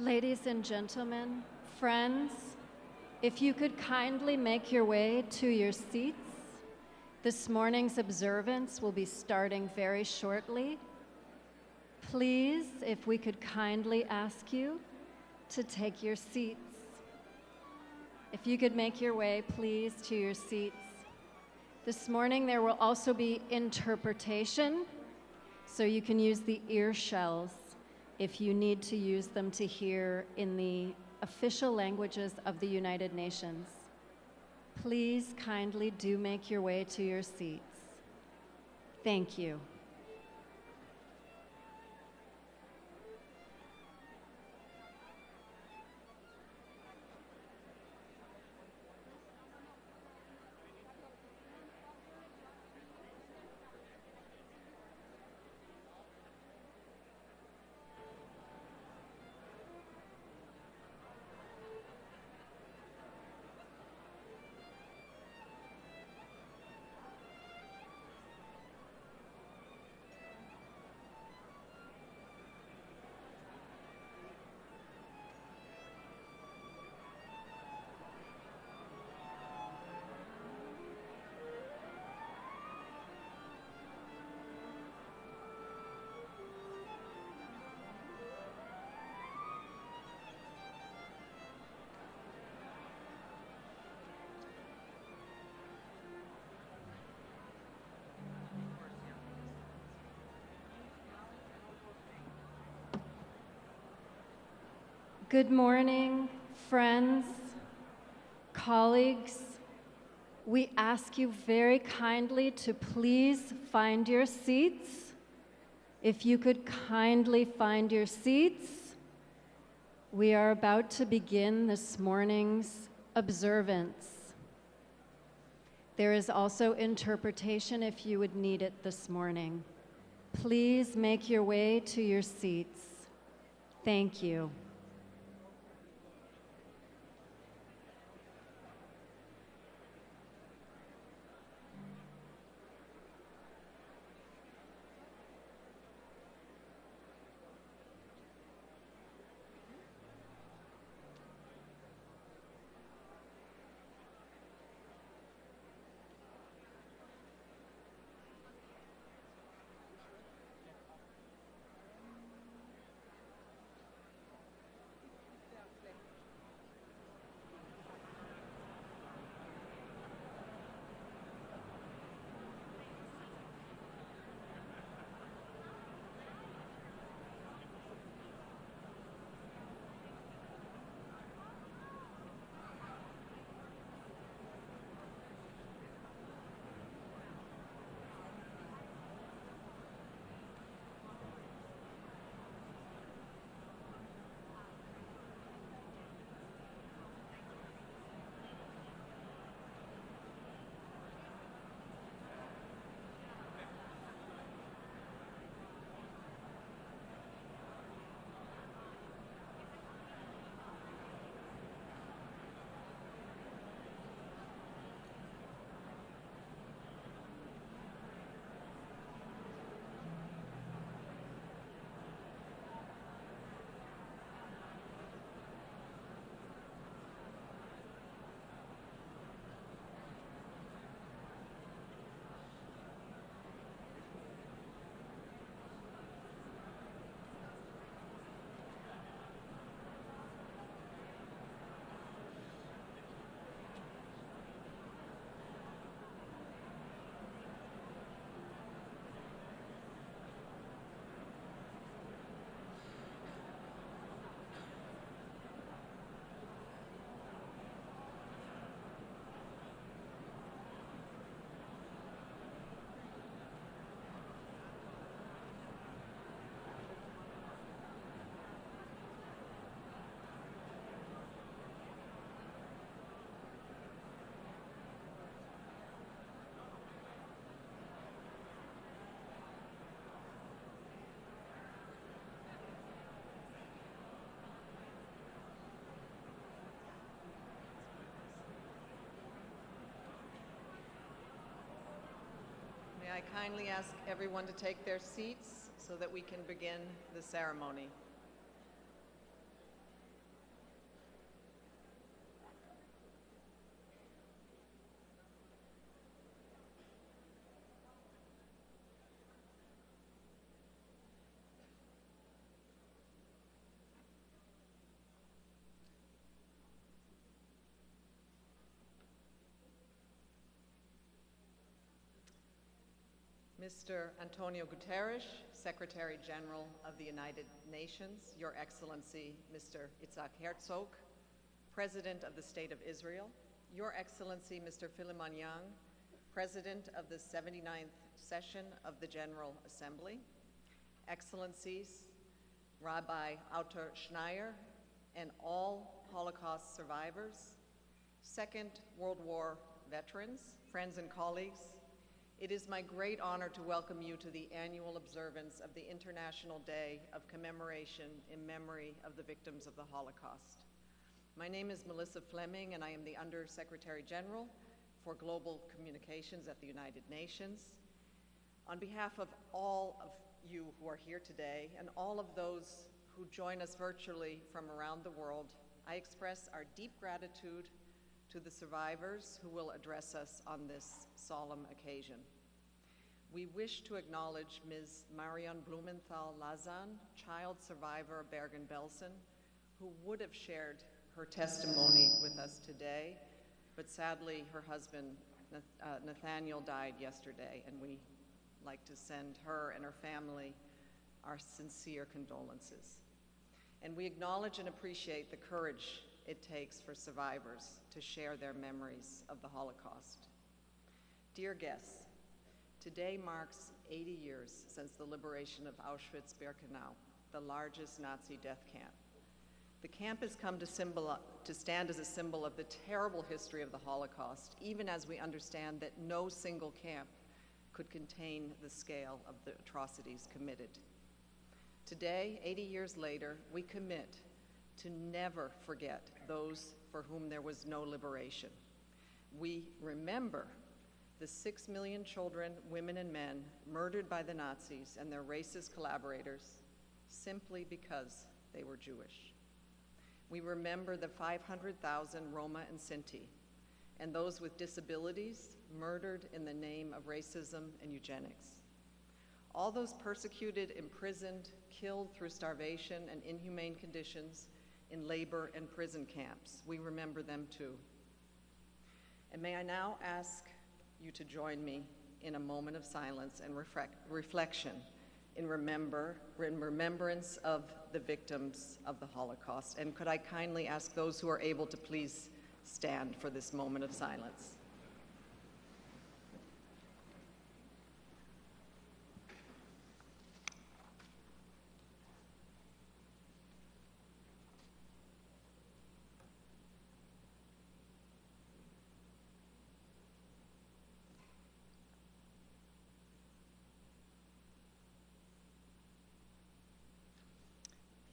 Ladies and gentlemen, friends, if you could kindly make your way to your seats. This morning's observance will be starting very shortly. Please, if we could kindly ask you to take your seats. If you could make your way, please, to your seats. This morning there will also be interpretation, so you can use the ear shells if you need to use them to hear in the official languages of the United Nations. Please kindly do make your way to your seats. Thank you. Good morning, friends, colleagues. We ask you very kindly to please find your seats. If you could kindly find your seats, we are about to begin this morning's observance. There is also interpretation if you would need it this morning. Please make your way to your seats. Thank you. I kindly ask everyone to take their seats so that we can begin the ceremony. Mr. Antonio Guterres, Secretary General of the United Nations, Your Excellency, Mr. Itzhak Herzog, President of the State of Israel, Your Excellency, Mr. Philemon Young, President of the 79th Session of the General Assembly, Excellencies, Rabbi Autor Schneier, and all Holocaust survivors, Second World War veterans, friends and colleagues, it is my great honor to welcome you to the annual observance of the International Day of Commemoration in memory of the victims of the Holocaust. My name is Melissa Fleming, and I am the Under-Secretary General for Global Communications at the United Nations. On behalf of all of you who are here today and all of those who join us virtually from around the world, I express our deep gratitude to the survivors who will address us on this solemn occasion. We wish to acknowledge Ms. Marion Blumenthal-Lazan, child survivor of Bergen-Belsen, who would have shared her testimony with us today, but sadly her husband Nathaniel died yesterday, and we like to send her and her family our sincere condolences. And we acknowledge and appreciate the courage it takes for survivors to share their memories of the Holocaust. Dear guests, today marks 80 years since the liberation of Auschwitz-Birkenau, the largest Nazi death camp. The camp has come to stand as a symbol of the terrible history of the Holocaust, even as we understand that no single camp could contain the scale of the atrocities committed. Today, 80 years later, we commit to never forget those for whom there was no liberation. We remember the 6 million children, women, and men murdered by the Nazis and their racist collaborators simply because they were Jewish. We remember the 500,000 Roma and Sinti and those with disabilities murdered in the name of racism and eugenics. All those persecuted, imprisoned, killed through starvation and inhumane conditions in labor and prison camps. We remember them too. And may I now ask you to join me in a moment of silence and reflection in remembrance of the victims of the Holocaust. And could I kindly ask those who are able to please stand for this moment of silence.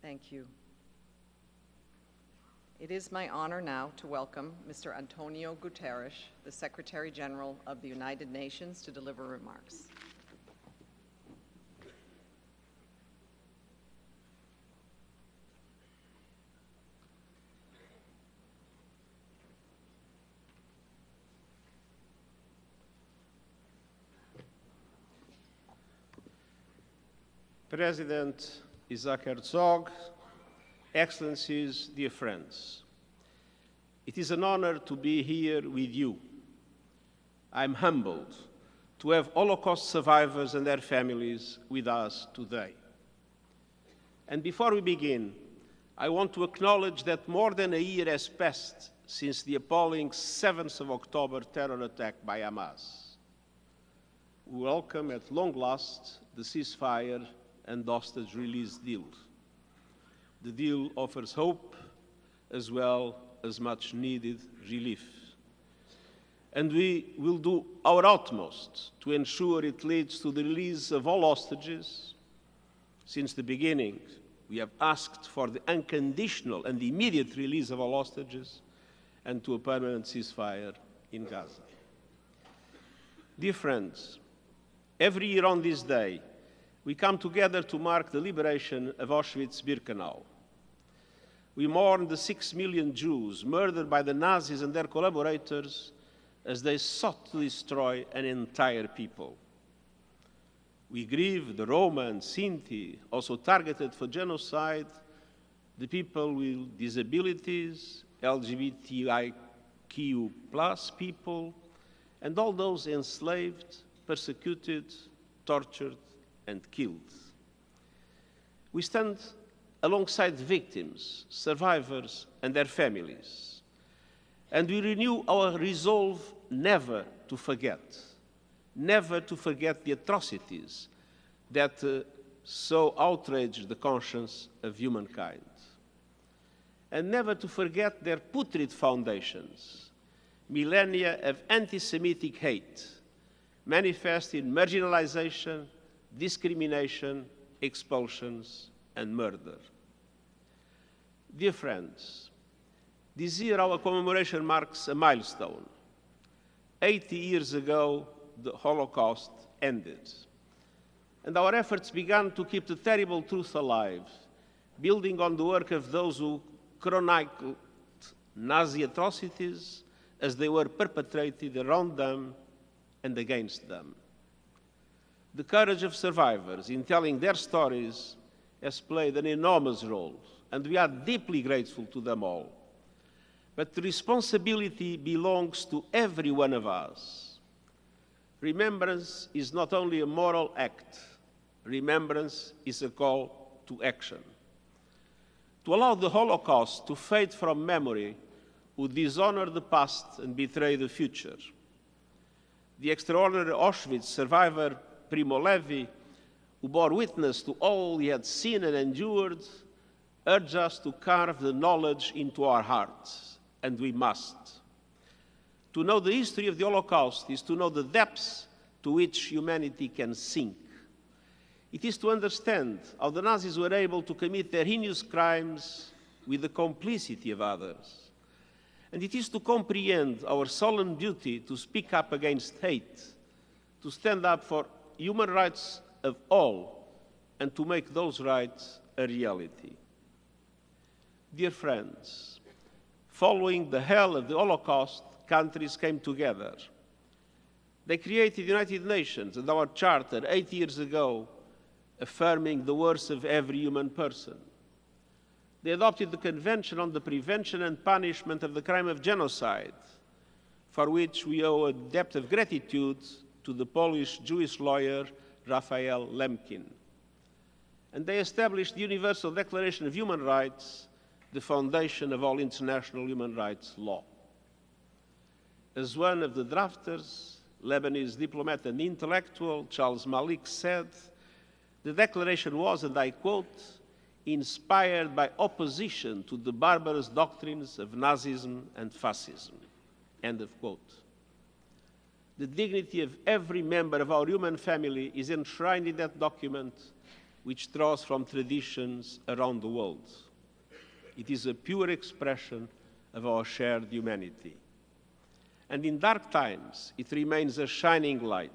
Thank you. It is my honor now to welcome Mr. Antonio Guterres, the Secretary General of the United Nations, to deliver remarks. President Itzhak Herzog, Excellencies, dear friends, it is an honor to be here with you. I'm humbled to have Holocaust survivors and their families with us today. And before we begin, I want to acknowledge that more than a year has passed since the appalling 7th of October terror attack by Hamas. We welcome at long last the ceasefire and hostage release deal. The deal offers hope as well as much needed relief. And we will do our utmost to ensure it leads to the release of all hostages. Since the beginning, we have asked for the unconditional and immediate release of all hostages and to a permanent ceasefire in Gaza. Dear friends, every year on this day, we come together to mark the liberation of Auschwitz-Birkenau. We mourn the 6 million Jews murdered by the Nazis and their collaborators as they sought to destroy an entire people. We grieve the Roma and Sinti, also targeted for genocide, the people with disabilities, LGBTIQ+ people, and all those enslaved, persecuted, tortured, and killed. We stand alongside victims, survivors, and their families, and we renew our resolve never to forget the atrocities that so outraged the conscience of humankind, and never to forget their putrid foundations, millennia of anti-Semitic hate, manifest in marginalization, discrimination, expulsions, and murder. Dear friends, this year our commemoration marks a milestone. 80 years ago, the Holocaust ended, and our efforts began to keep the terrible truth alive, building on the work of those who chronicled Nazi atrocities as they were perpetrated around them and against them. The courage of survivors in telling their stories has played an enormous role, and we are deeply grateful to them all. But the responsibility belongs to every one of us. Remembrance is not only a moral act, remembrance is a call to action. To allow the Holocaust to fade from memory would dishonor the past and betray the future. The extraordinary Auschwitz survivor Primo Levi, who bore witness to all he had seen and endured, urged us to carve the knowledge into our hearts, and we must. To know the history of the Holocaust is to know the depths to which humanity can sink. It is to understand how the Nazis were able to commit their heinous crimes with the complicity of others. And it is to comprehend our solemn duty to speak up against hate, to stand up for human rights of all, and to make those rights a reality. Dear friends, following the hell of the Holocaust, countries came together. They created the United Nations and our Charter 8 years ago, affirming the worth of every human person. They adopted the Convention on the Prevention and Punishment of the Crime of Genocide, for which we owe a debt of gratitude to the Polish Jewish lawyer Raphael Lemkin. And they established the Universal Declaration of Human Rights, the foundation of all international human rights law. As one of the drafters, Lebanese diplomat and intellectual Charles Malik said, the declaration was, and I quote, inspired by opposition to the barbarous doctrines of Nazism and fascism, end of quote. The dignity of every member of our human family is enshrined in that document, which draws from traditions around the world. It is a pure expression of our shared humanity. And in dark times, it remains a shining light.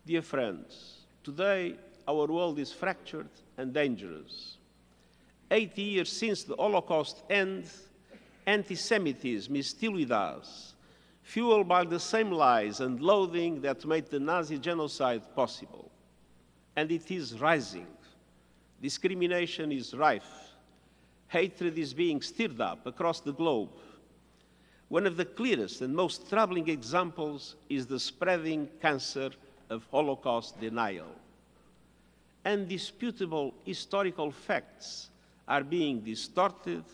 Dear friends, today our world is fractured and dangerous. 80 years since the Holocaust end, anti-Semitism is still with us, fueled by the same lies and loathing that made the Nazi genocide possible. And it is rising. Discrimination is rife. Hatred is being stirred up across the globe. One of the clearest and most troubling examples is the spreading cancer of Holocaust denial. Undisputable historical facts are being distorted,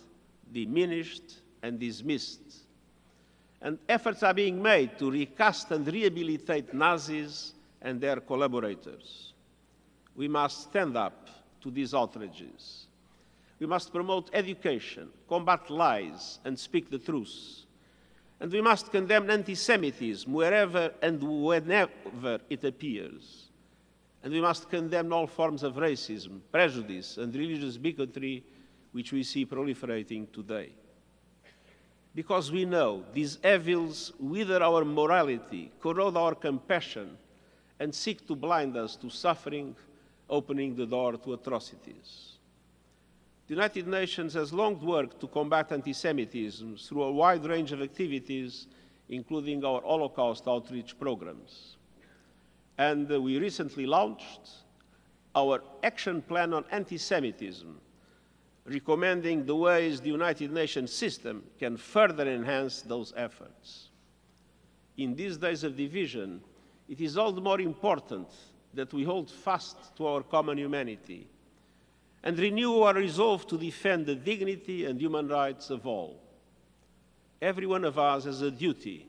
diminished, and dismissed. And efforts are being made to recast and rehabilitate Nazis and their collaborators. We must stand up to these outrages. We must promote education, combat lies, and speak the truth. And we must condemn anti-Semitism wherever and whenever it appears. And we must condemn all forms of racism, prejudice, and religious bigotry which we see proliferating today. Because we know these evils wither our morality, corrode our compassion, and seek to blind us to suffering, opening the door to atrocities. The United Nations has long worked to combat anti-Semitism through a wide range of activities, including our Holocaust outreach programs. And we recently launched our action plan on anti-Semitism, recommending the ways the United Nations system can further enhance those efforts. In these days of division, it is all the more important that we hold fast to our common humanity and renew our resolve to defend the dignity and human rights of all. Every one of us has a duty.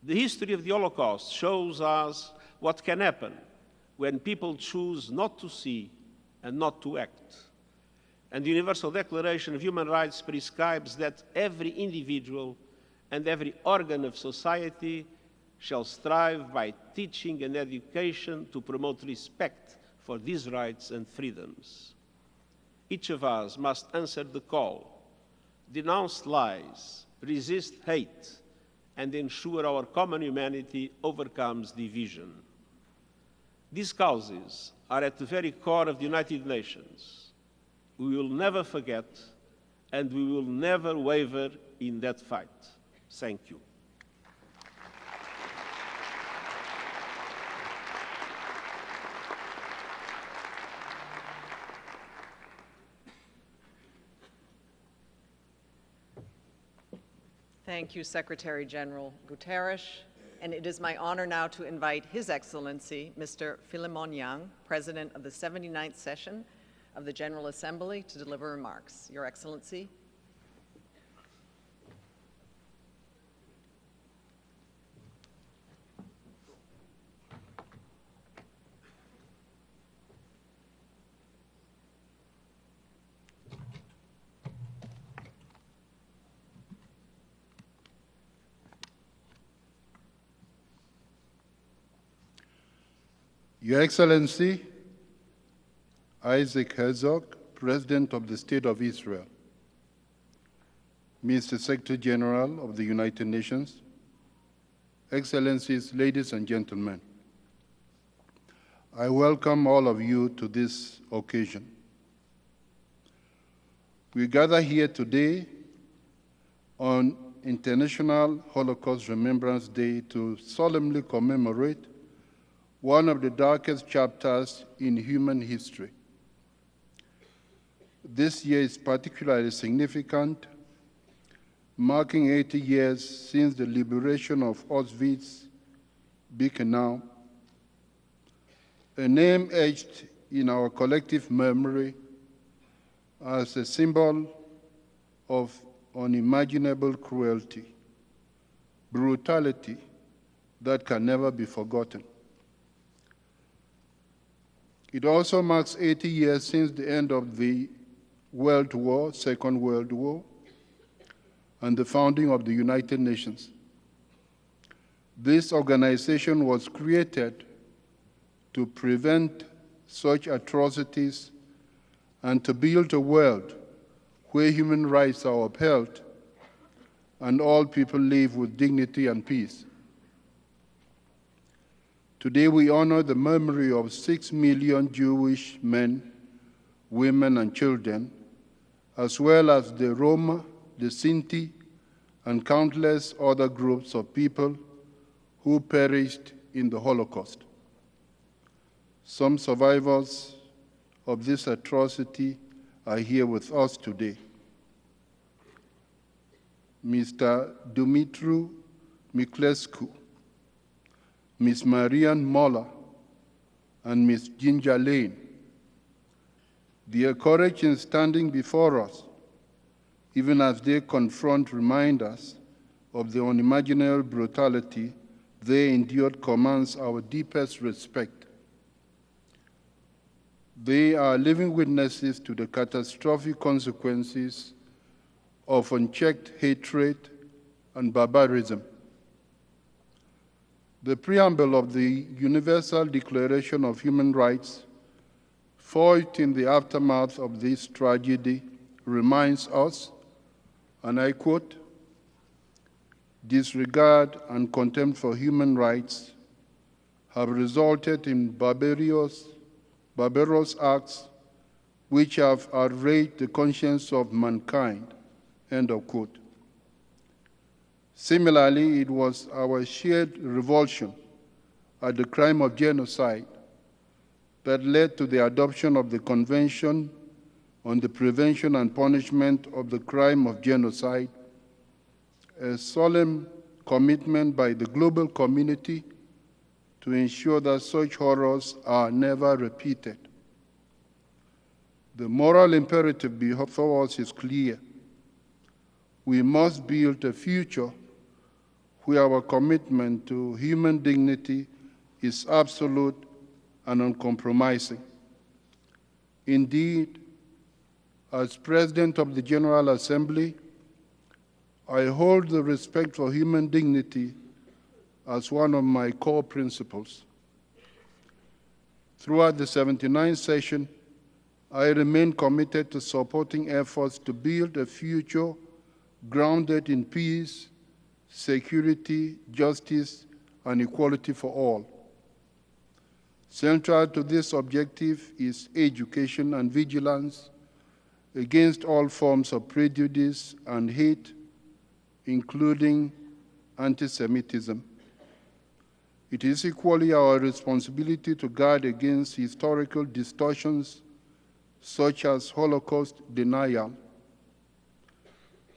The history of the Holocaust shows us what can happen when people choose not to see and not to act. And the Universal Declaration of Human Rights prescribes that every individual and every organ of society shall strive by teaching and education to promote respect for these rights and freedoms. Each of us must answer the call, denounce lies, resist hate, and ensure our common humanity overcomes division. These causes are at the very core of the United Nations. We will never forget, and we will never waver in that fight. Thank you. Thank you, Secretary General Guterres. And it is my honor now to invite His Excellency, Mr. Philemon Yang, President of the 79th session of the General Assembly, to deliver remarks. Your Excellency. Your Excellency, Isaac Herzog, President of the State of Israel, Mr. Secretary General of the United Nations, Excellencies, ladies and gentlemen, I welcome all of you to this occasion. We gather here today on International Holocaust Remembrance Day to solemnly commemorate one of the darkest chapters in human history. This year is particularly significant, marking 80 years since the liberation of Auschwitz-Birkenau, a name etched in our collective memory as a symbol of unimaginable cruelty, brutality that can never be forgotten. It also marks 80 years since the end of the World War, Second World War, and the founding of the United Nations. This organization was created to prevent such atrocities and to build a world where human rights are upheld and all people live with dignity and peace. Today we honor the memory of 6 million Jewish men, women, and children, as well as the Roma, the Sinti, and countless other groups of people who perished in the Holocaust. Some survivors of this atrocity are here with us today. Mr. Dumitru Miklescu, Ms. Marianne Moller, and Ms. Ginger Lane. Their courage in standing before us, even as they confront reminders of the unimaginable brutality they endured, commands our deepest respect. They are living witnesses to the catastrophic consequences of unchecked hatred and barbarism. The preamble of the Universal Declaration of Human Rights, forged in the aftermath of this tragedy, reminds us, and I quote, "Disregard and contempt for human rights have resulted in barbarous acts which have outraged the conscience of mankind," end of quote. Similarly, it was our shared revulsion at the crime of genocide that led to the adoption of the Convention on the Prevention and Punishment of the Crime of Genocide, a solemn commitment by the global community to ensure that such horrors are never repeated. The moral imperative before us is clear. We must build a future where our commitment to human dignity is absolute and uncompromising. Indeed, as President of the General Assembly, I hold the respect for human dignity as one of my core principles. Throughout the 79th session, I remain committed to supporting efforts to build a future grounded in peace, security, justice, and equality for all. Central to this objective is education and vigilance against all forms of prejudice and hate, including anti-Semitism. It is equally our responsibility to guard against historical distortions such as Holocaust denial,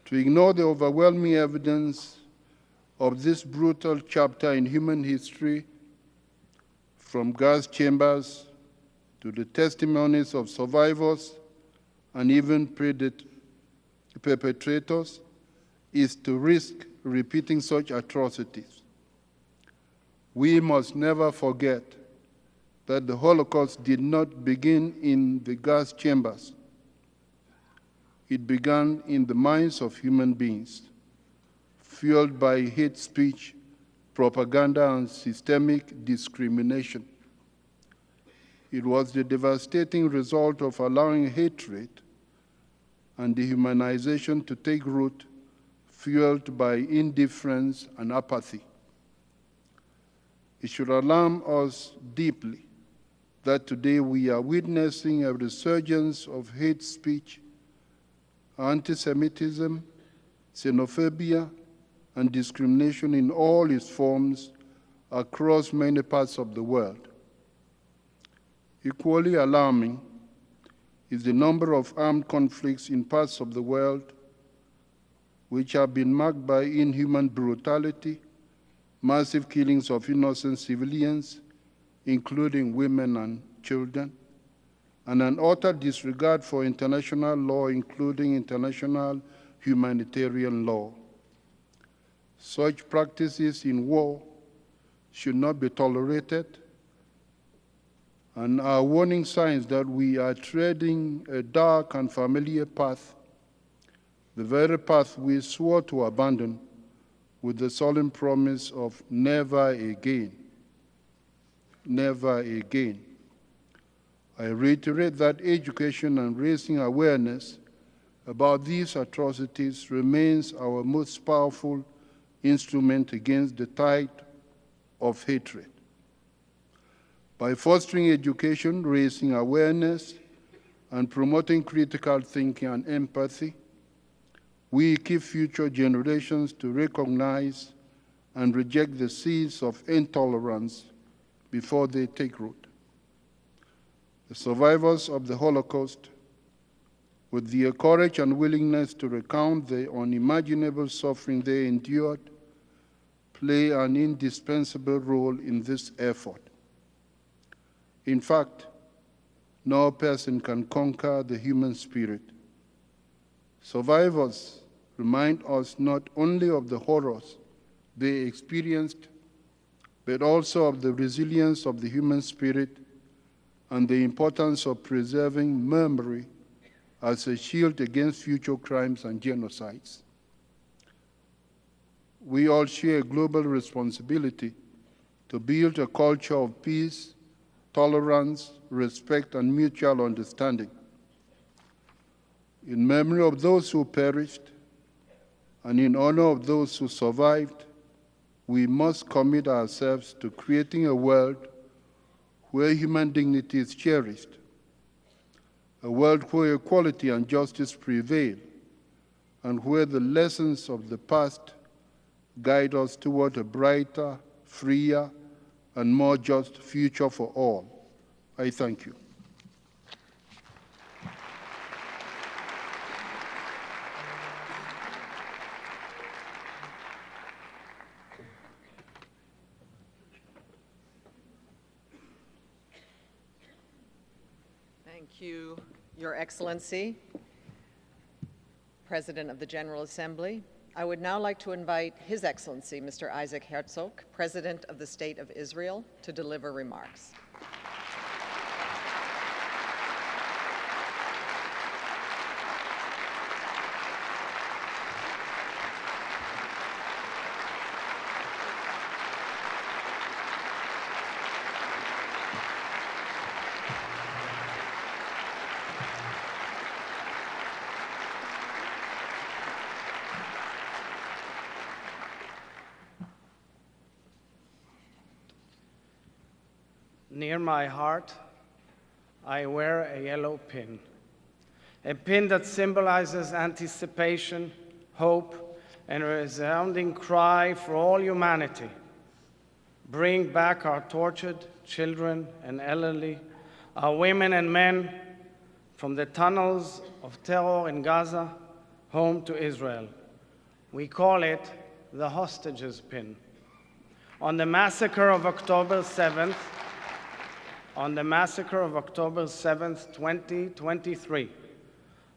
to ignore the overwhelming evidence of this brutal chapter in human history, from gas chambers to the testimonies of survivors and even perpetrators, is to risk repeating such atrocities. We must never forget that the Holocaust did not begin in the gas chambers. It began in the minds of human beings, fueled by hate speech, propaganda, and systemic discrimination. It was the devastating result of allowing hatred and dehumanization to take root, fueled by indifference and apathy. It should alarm us deeply that today we are witnessing a resurgence of hate speech, anti-Semitism, xenophobia, and discrimination in all its forms across many parts of the world. Equally alarming is the number of armed conflicts in parts of the world which have been marked by inhuman brutality, massive killings of innocent civilians, including women and children, and an utter disregard for international law, including international humanitarian law. Such practices in war should not be tolerated and are warning signs that we are treading a dark and familiar path, the very path we swore to abandon with the solemn promise of never again. Never again. I reiterate that education and raising awareness about these atrocities remains our most powerful instrument against the tide of hatred. By fostering education, raising awareness, and promoting critical thinking and empathy, we equip future generations to recognize and reject the seeds of intolerance before they take root. The survivors of the Holocaust, with their courage and willingness to recount the unimaginable suffering they endured, play an indispensable role in this effort. In fact, no person can conquer the human spirit. Survivors remind us not only of the horrors they experienced, but also of the resilience of the human spirit and the importance of preserving memory as a shield against future crimes and genocides. We all share a global responsibility to build a culture of peace, tolerance, respect, and mutual understanding. In memory of those who perished and in honor of those who survived, we must commit ourselves to creating a world where human dignity is cherished, a world where equality and justice prevail, and where the lessons of the past guide us toward a brighter, freer, and more just future for all. I thank you. Thank you, Your Excellency, President of the General Assembly. I would now like to invite His Excellency, Mr. Isaac Herzog, President of the State of Israel, to deliver remarks. Near my heart, I wear a yellow pin, a pin that symbolizes anticipation, hope, and a resounding cry for all humanity. Bring back our tortured children and elderly, our women and men, from the tunnels of terror in Gaza home to Israel. We call it the hostages pin. On the massacre of October 7th, 2023,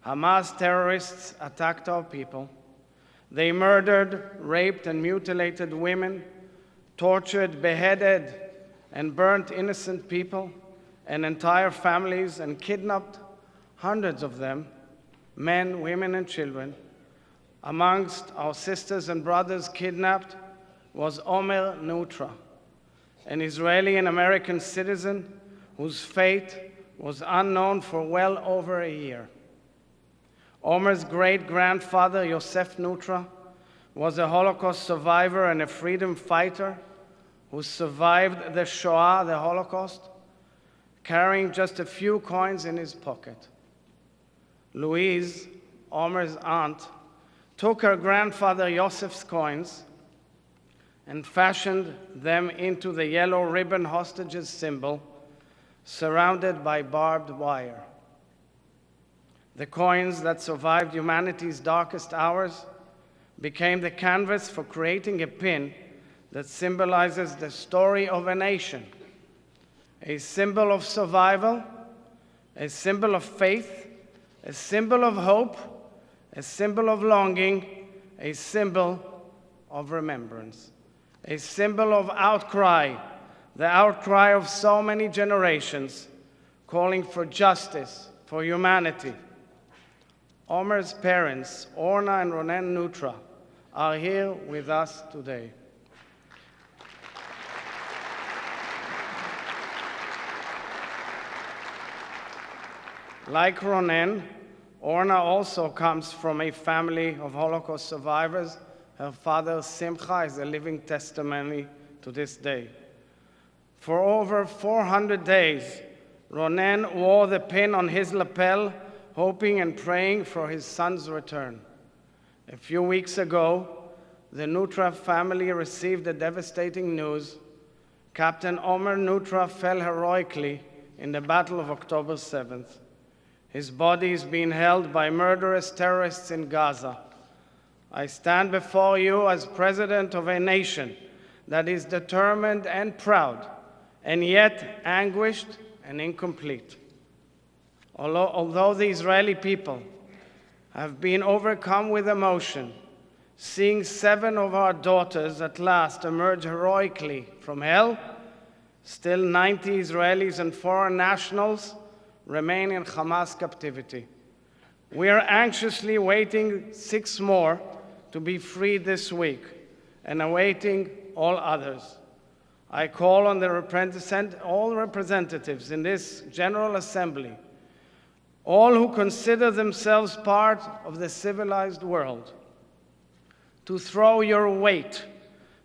Hamas terrorists attacked our people. They murdered, raped, and mutilated women, tortured, beheaded, and burnt innocent people and entire families, and kidnapped hundreds of them, men, women, and children. Amongst our sisters and brothers kidnapped was Omer Nutra, an Israeli and American citizen whose fate was unknown for well over a year. Omer's great-grandfather, Yosef Nutra, was a Holocaust survivor and a freedom fighter who survived the Shoah, the Holocaust, carrying just a few coins in his pocket. Louise, Omer's aunt, took her grandfather Yosef's coins and fashioned them into the yellow ribbon hostages symbol, surrounded by barbed wire. The coins that survived humanity's darkest hours became the canvas for creating a pin that symbolizes the story of a nation, a symbol of survival, a symbol of faith, a symbol of hope, a symbol of longing, a symbol of remembrance, a symbol of outcry, the outcry of so many generations calling for justice, for humanity. Omer's parents, Orna and Ronen Nutra, are here with us today. Like Ronen, Orna also comes from a family of Holocaust survivors. Her father, Simcha, is a living testimony to this day. For over 400 days, Ronen wore the pin on his lapel, hoping and praying for his son's return. A few weeks ago, the Nutra family received the devastating news. Captain Omer Nutra fell heroically in the Battle of October 7th. His body is being held by murderous terrorists in Gaza. I stand before you as president of a nation that is determined and proud, and yet anguished and incomplete. Although the Israeli people have been overcome with emotion, seeing 7 of our daughters at last emerge heroically from hell, still 90 Israelis and foreign nationals remain in Hamas captivity. We are anxiously waiting 6 more to be freed this week and awaiting all others. I call on all representatives in this General Assembly, all who consider themselves part of the civilized world, to throw your weight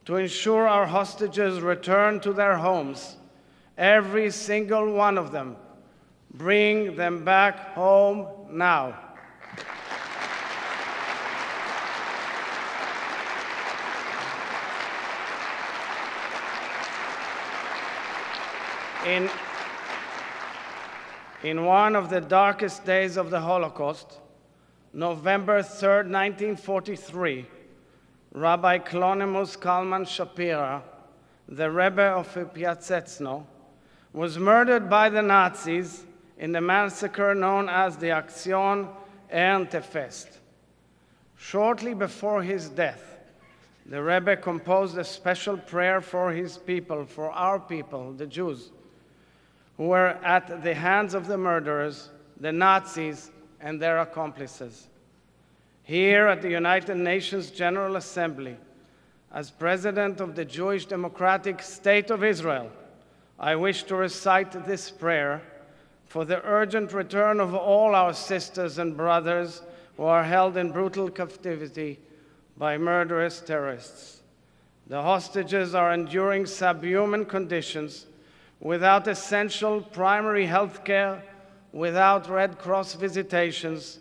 to ensure our hostages return to their homes, every single one of them. Bring them back home now. In one of the darkest days of the Holocaust, November 3rd, 1943, Rabbi Clonimus Kalman Shapira, the Rebbe of Piasetzno, was murdered by the Nazis in the massacre known as the Aktion Ernteffest. Shortly before his death, the Rebbe composed a special prayer for his people, for our people, the Jews, who were at the hands of the murderers, the Nazis, and their accomplices. Here at the United Nations General Assembly, as President of the Jewish Democratic State of Israel, I wish to recite this prayer for the urgent return of all our sisters and brothers who are held in brutal captivity by murderous terrorists. The hostages are enduring subhuman conditions without essential primary health care, without Red Cross visitations,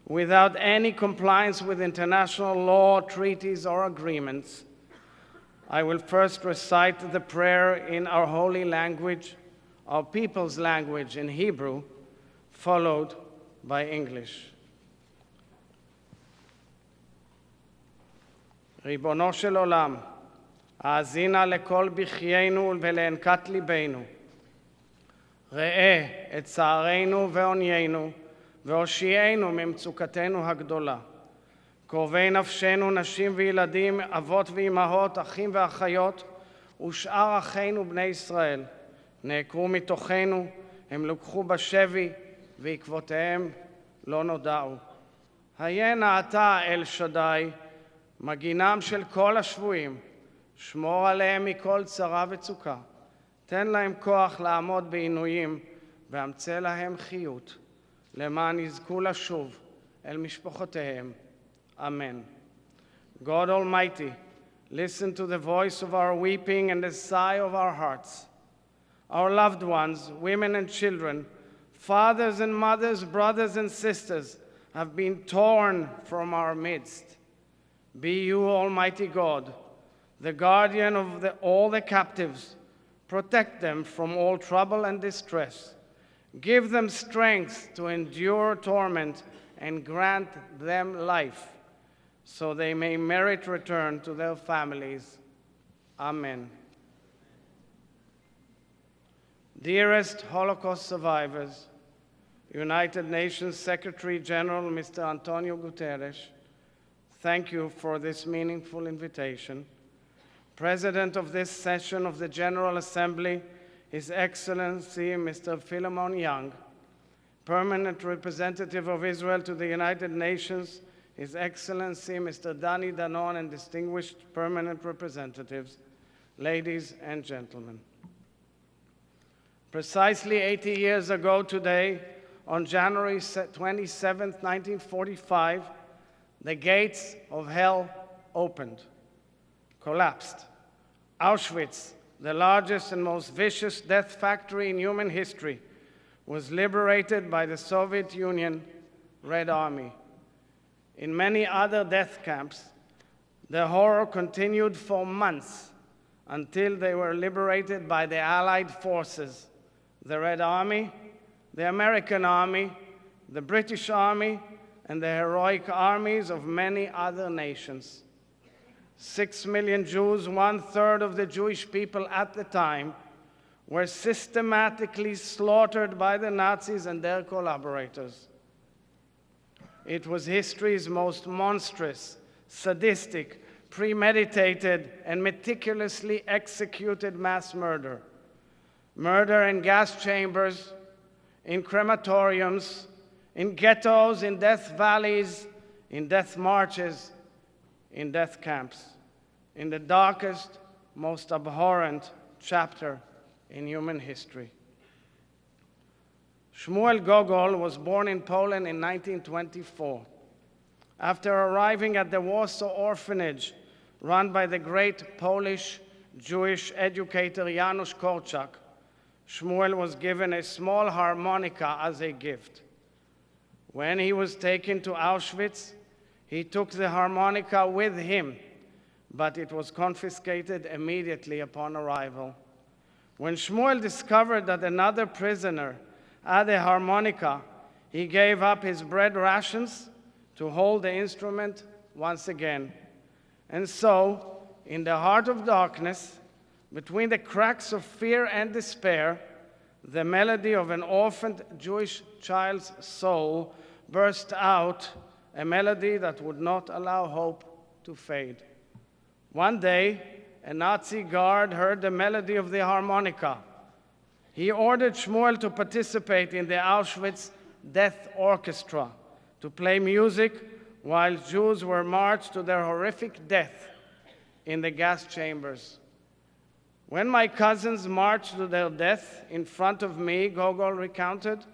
without any compliance with international law, treaties, or agreements. I will first recite the prayer in our holy language, our people's language in Hebrew, followed by English. ריבונו של עולם, האזינה לכל בחיינו ולענקת ליבנו. ראה את צערנו ועוניינו, והושיענו ממצוקתנו הגדולה. קרובי נפשנו, נשים וילדים, אבות ואימהות, אחים ואחיות, ושאר אחינו בני ישראל, נעקרו מתוכנו, הם לוקחו בשבי, ועקבותיהם לא נודעו. היה נא אתה, אל שדי, מגינם של כל השבויים, שמור עליהם מכל צרה וצוקה, תן להם כוח לעמוד בעינויים, ואמצא להם חיות, למען יזכו לשוב אל משפחותיהם. Amen. God Almighty, listen to the voice of our weeping and the sigh of our hearts. Our loved ones, women and children, fathers and mothers, brothers and sisters, have been torn from our midst. Be you, Almighty God, the guardian of all the captives. Protect them from all trouble and distress. Give them strength to endure torment and grant them life, so they may merit return to their families. Amen. Dearest Holocaust survivors, United Nations Secretary General Mr. Antonio Guterres, thank you for this meaningful invitation. President of this session of the General Assembly, His Excellency Mr. Philemon Young, Permanent Representative of Israel to the United Nations, His Excellency Mr. Dani Danon, and distinguished permanent representatives, ladies and gentlemen. Precisely 80 years ago today, on January 27, 1945, the gates of hell opened, collapsed. Auschwitz, the largest and most vicious death factory in human history, was liberated by the Soviet Union Red Army. In many other death camps, the horror continued for months until they were liberated by the Allied forces, the Red Army, the American Army, the British Army, and the heroic armies of many other nations. 6 million Jews, 1/3 of the Jewish people at the time, were systematically slaughtered by the Nazis and their collaborators. It was history's most monstrous, sadistic, premeditated, and meticulously executed mass murder. Murder in gas chambers, in crematoriums, in ghettos, in death valleys, in death marches, in death camps, in the darkest, most abhorrent chapter in human history. Shmuel Gogol was born in Poland in 1924. After arriving at the Warsaw orphanage run by the great Polish Jewish educator Janusz Korczak, Shmuel was given a small harmonica as a gift. When he was taken to Auschwitz, he took the harmonica with him, but it was confiscated immediately upon arrival. When Shmuel discovered that another prisoner had a harmonica, he gave up his bread rations to hold the instrument once again. And so, in the heart of darkness, between the cracks of fear and despair, the melody of an orphaned Jewish child's soul burst out, a melody that would not allow hope to fade. One day, a Nazi guard heard the melody of the harmonica. He ordered Shmuel to participate in the Auschwitz Death Orchestra, to play music while Jews were marched to their horrific death in the gas chambers. When my cousins marched to their death in front of me, Gogol recounted,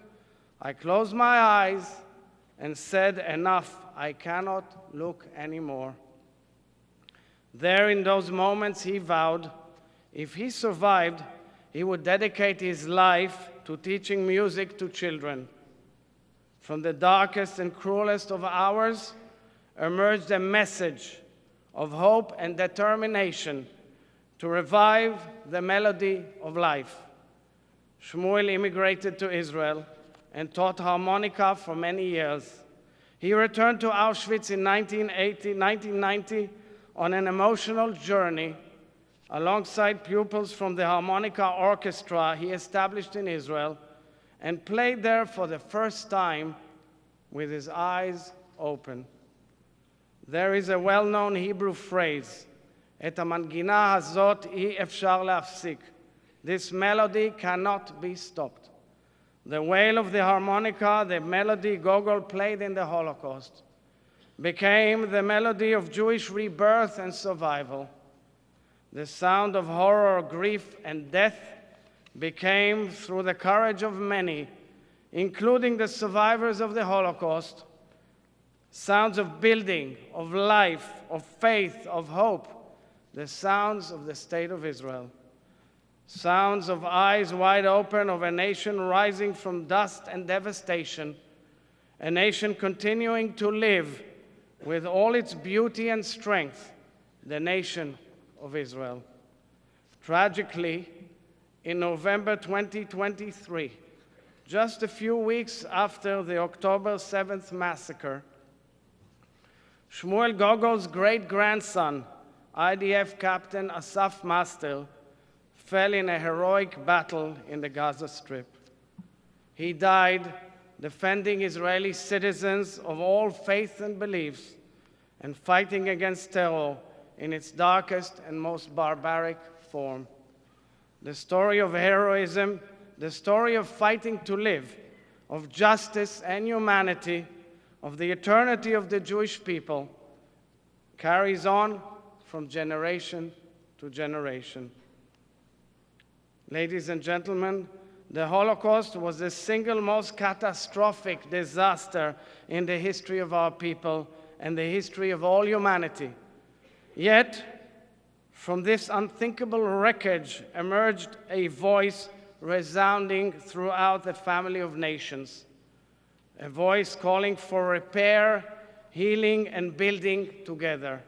I closed my eyes and said, enough, I cannot look anymore. There in those moments he vowed, if he survived, he would dedicate his life to teaching music to children. From the darkest and cruelest of hours emerged a message of hope and determination to revive the melody of life. Shmuel immigrated to Israel and taught harmonica for many years. He returned to Auschwitz in 1990 on an emotional journey alongside pupils from the harmonica orchestra he established in Israel and played there for the first time with his eyes open. There is a well-known Hebrew phrase, את המנגינה הזאת אי אפשר להפסיק. This melody cannot be stopped. The wail of the harmonica, the melody Gogol played in the Holocaust, became the melody of Jewish rebirth and survival. The sound of horror, grief, and death became, through the courage of many, including the survivors of the Holocaust, sounds of building, of life, of faith, of hope, the sounds of the State of Israel. Sounds of eyes wide open of a nation rising from dust and devastation, a nation continuing to live with all its beauty and strength, the nation of Israel. Tragically, in November 2023, just a few weeks after the October 7th massacre, Shmuel Gogol's great-grandson, IDF Captain Asaf Mastel, fell in a heroic battle in the Gaza Strip. He died defending Israeli citizens of all faiths and beliefs and fighting against terror in its darkest and most barbaric form. The story of heroism, the story of fighting to live, of justice and humanity, of the eternity of the Jewish people, carries on from generation to generation. Ladies and gentlemen, the Holocaust was the single most catastrophic disaster in the history of our people and the history of all humanity. Yet, from this unthinkable wreckage emerged a voice resounding throughout the family of nations, a voice calling for repair, healing, and building together,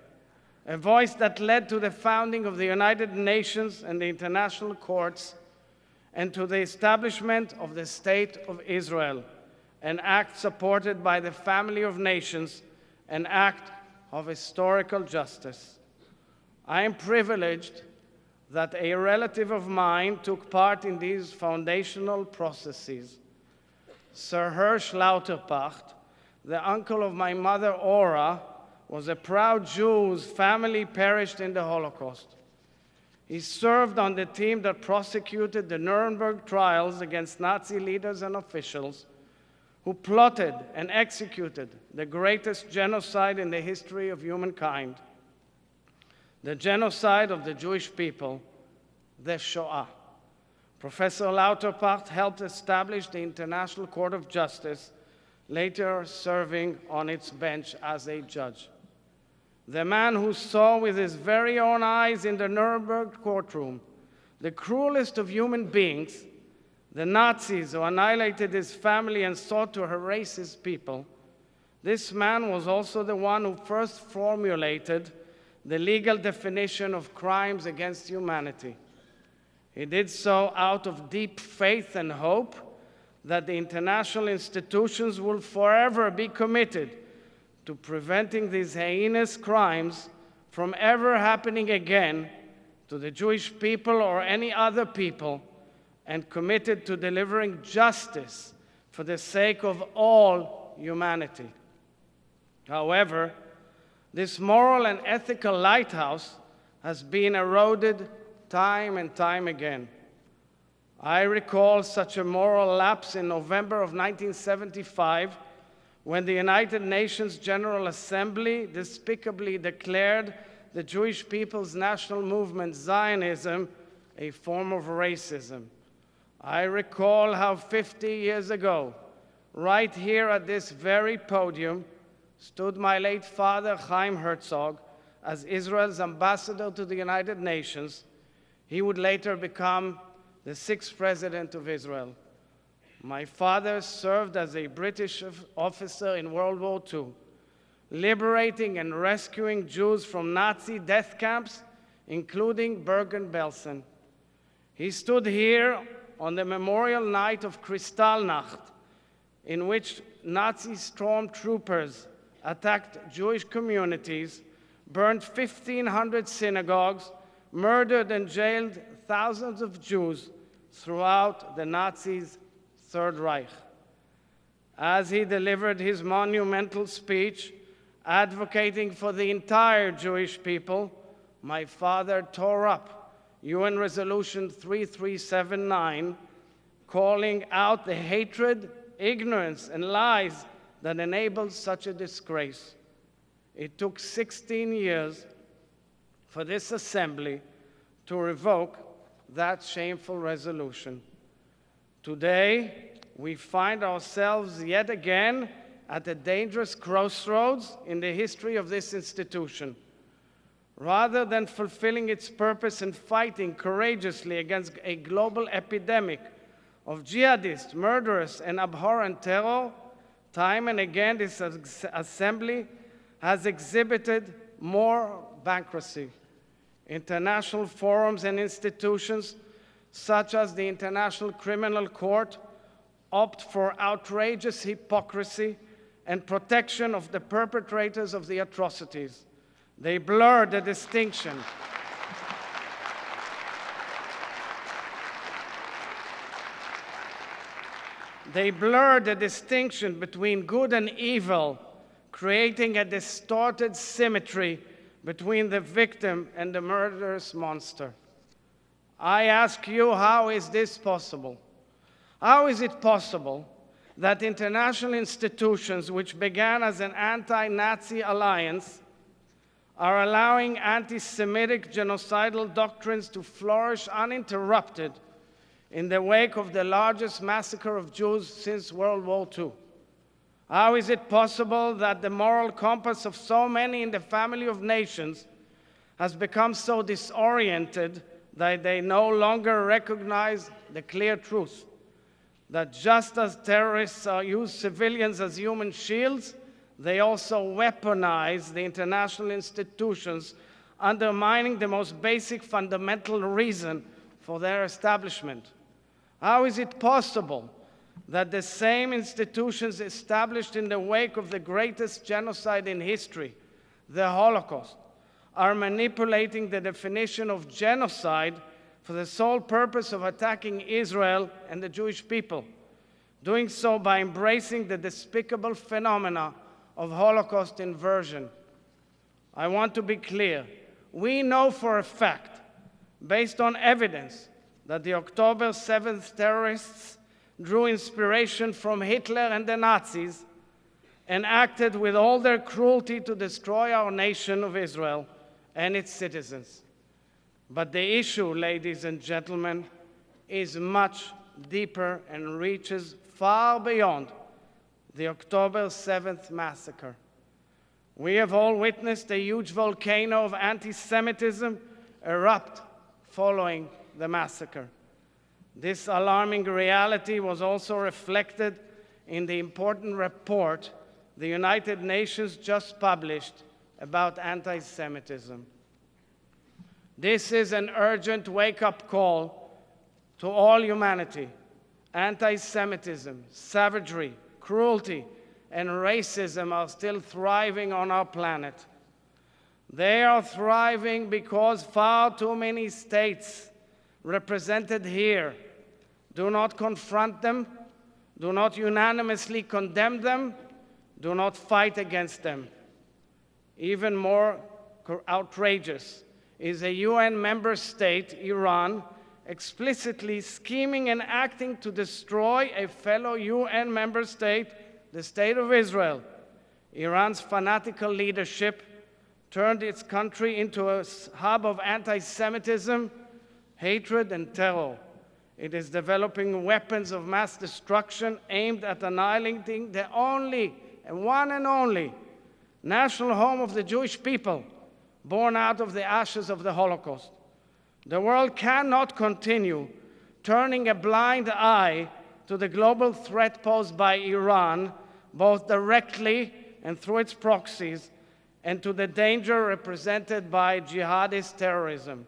a voice that led to the founding of the United Nations and the international courts and to the establishment of the State of Israel, an act supported by the family of nations, an act of historical justice. I am privileged that a relative of mine took part in these foundational processes. Sir Hirsch Lauterpacht, the uncle of my mother Ora, was a proud Jew whose family perished in the Holocaust. He served on the team that prosecuted the Nuremberg trials against Nazi leaders and officials who plotted and executed the greatest genocide in the history of humankind, the genocide of the Jewish people, the Shoah. Professor Lauterpacht helped establish the International Court of Justice, later serving on its bench as a judge. The man who saw with his very own eyes in the Nuremberg courtroom the cruelest of human beings, the Nazis who annihilated his family and sought to erase his people, this man was also the one who first formulated the legal definition of crimes against humanity. He did so out of deep faith and hope that the international institutions will forever be committed to preventing these heinous crimes from ever happening again to the Jewish people or any other people, and committed to delivering justice for the sake of all humanity. However, this moral and ethical lighthouse has been eroded time and time again. I recall such a moral lapse in November of 1975 when the United Nations General Assembly despicably declared the Jewish people's national movement, Zionism, a form of racism. I recall how 50 years ago, right here at this very podium, stood my late father, Chaim Herzog, as Israel's ambassador to the United Nations. He would later become the 6th president of Israel. My father served as a British officer in World War II, liberating and rescuing Jews from Nazi death camps, including Bergen-Belsen. He stood here on the memorial night of Kristallnacht, in which Nazi stormtroopers attacked Jewish communities, burned 1,500 synagogues, murdered and jailed thousands of Jews throughout the Nazis' Third Reich. As he delivered his monumental speech advocating for the entire Jewish people, my father tore up UN Resolution 3379, calling out the hatred, ignorance, and lies that enabled such a disgrace. It took 16 years for this assembly to revoke that shameful resolution. Today, we find ourselves yet again at a dangerous crossroads in the history of this institution. Rather than fulfilling its purpose and fighting courageously against a global epidemic of jihadists, murderers, and abhorrent terror, time and again this assembly has exhibited more bankruptcy. International forums and institutions such as the International Criminal Court opt for outrageous hypocrisy and protection of the perpetrators of the atrocities. They blur the distinction. They blur the distinction between good and evil, creating a distorted symmetry between the victim and the murderous monster. I ask you, how is this possible? How is it possible that international institutions, which began as an anti-Nazi alliance, are allowing anti-Semitic genocidal doctrines to flourish uninterrupted in the wake of the largest massacre of Jews since World War II? How is it possible that the moral compass of so many in the family of nations has become so disoriented that they no longer recognize the clear truth that just as terrorists use civilians as human shields, they also weaponize the international institutions, undermining the most basic fundamental reason for their establishment? How is it possible that the same institutions established in the wake of the greatest genocide in history, the Holocaust, are manipulating the definition of genocide for the sole purpose of attacking Israel and the Jewish people, doing so by embracing the despicable phenomena of Holocaust inversion? I want to be clear. We know for a fact, based on evidence, that the October 7th terrorists drew inspiration from Hitler and the Nazis and acted with all their cruelty to destroy our nation of Israel and its citizens. But the issue, ladies and gentlemen, is much deeper and reaches far beyond the October 7th massacre. We have all witnessed a huge volcano of anti-Semitism erupt following the massacre. This alarming reality was also reflected in the important report the United Nations just published about anti-Semitism. This is an urgent wake-up call to all humanity. Anti-Semitism, savagery, cruelty, and racism are still thriving on our planet. They are thriving because far too many states represented here Do not confront them. Do not unanimously condemn them. Do not fight against them. Even more outrageous is a UN member state, Iran, explicitly scheming and acting to destroy a fellow UN member state, the State of Israel. Iran's fanatical leadership turned its country into a hub of anti-Semitism, hatred, and terror. It is developing weapons of mass destruction aimed at annihilating the only, and one and only, national home of the Jewish people, born out of the ashes of the Holocaust. The world cannot continue turning a blind eye to the global threat posed by Iran, both directly and through its proxies, and to the danger represented by jihadist terrorism.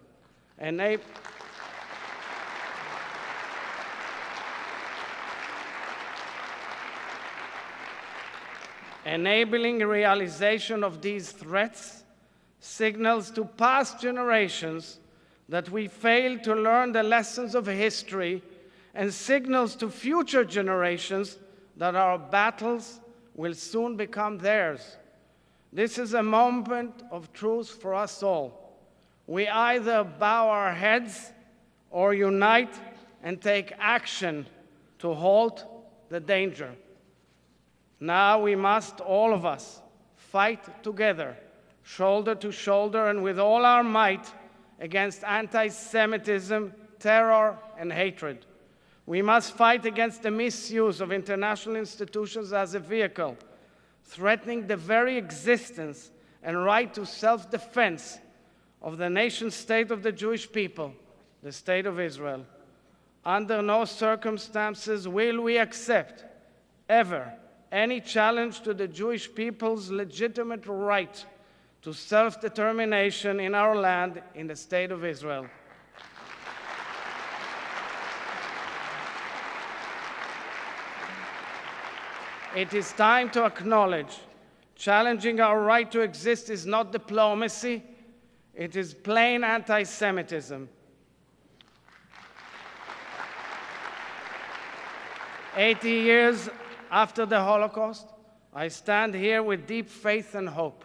Enabling realization of these threats signals to past generations that we failed to learn the lessons of history, and signals to future generations that our battles will soon become theirs. This is a moment of truth for us all. We either bow our heads or unite and take action to halt the danger. Now we must, all of us, fight together, shoulder to shoulder and with all our might, against anti-Semitism, terror, and hatred. We must fight against the misuse of international institutions as a vehicle, threatening the very existence and right to self-defense of the nation-state of the Jewish people, the State of Israel. Under no circumstances will we accept, ever, any challenge to the Jewish people's legitimate right to self-determination in our land, in the State of Israel. It is time to acknowledge challenging our right to exist is not diplomacy, it is plain anti-Semitism. 80 years after the Holocaust, I stand here with deep faith and hope.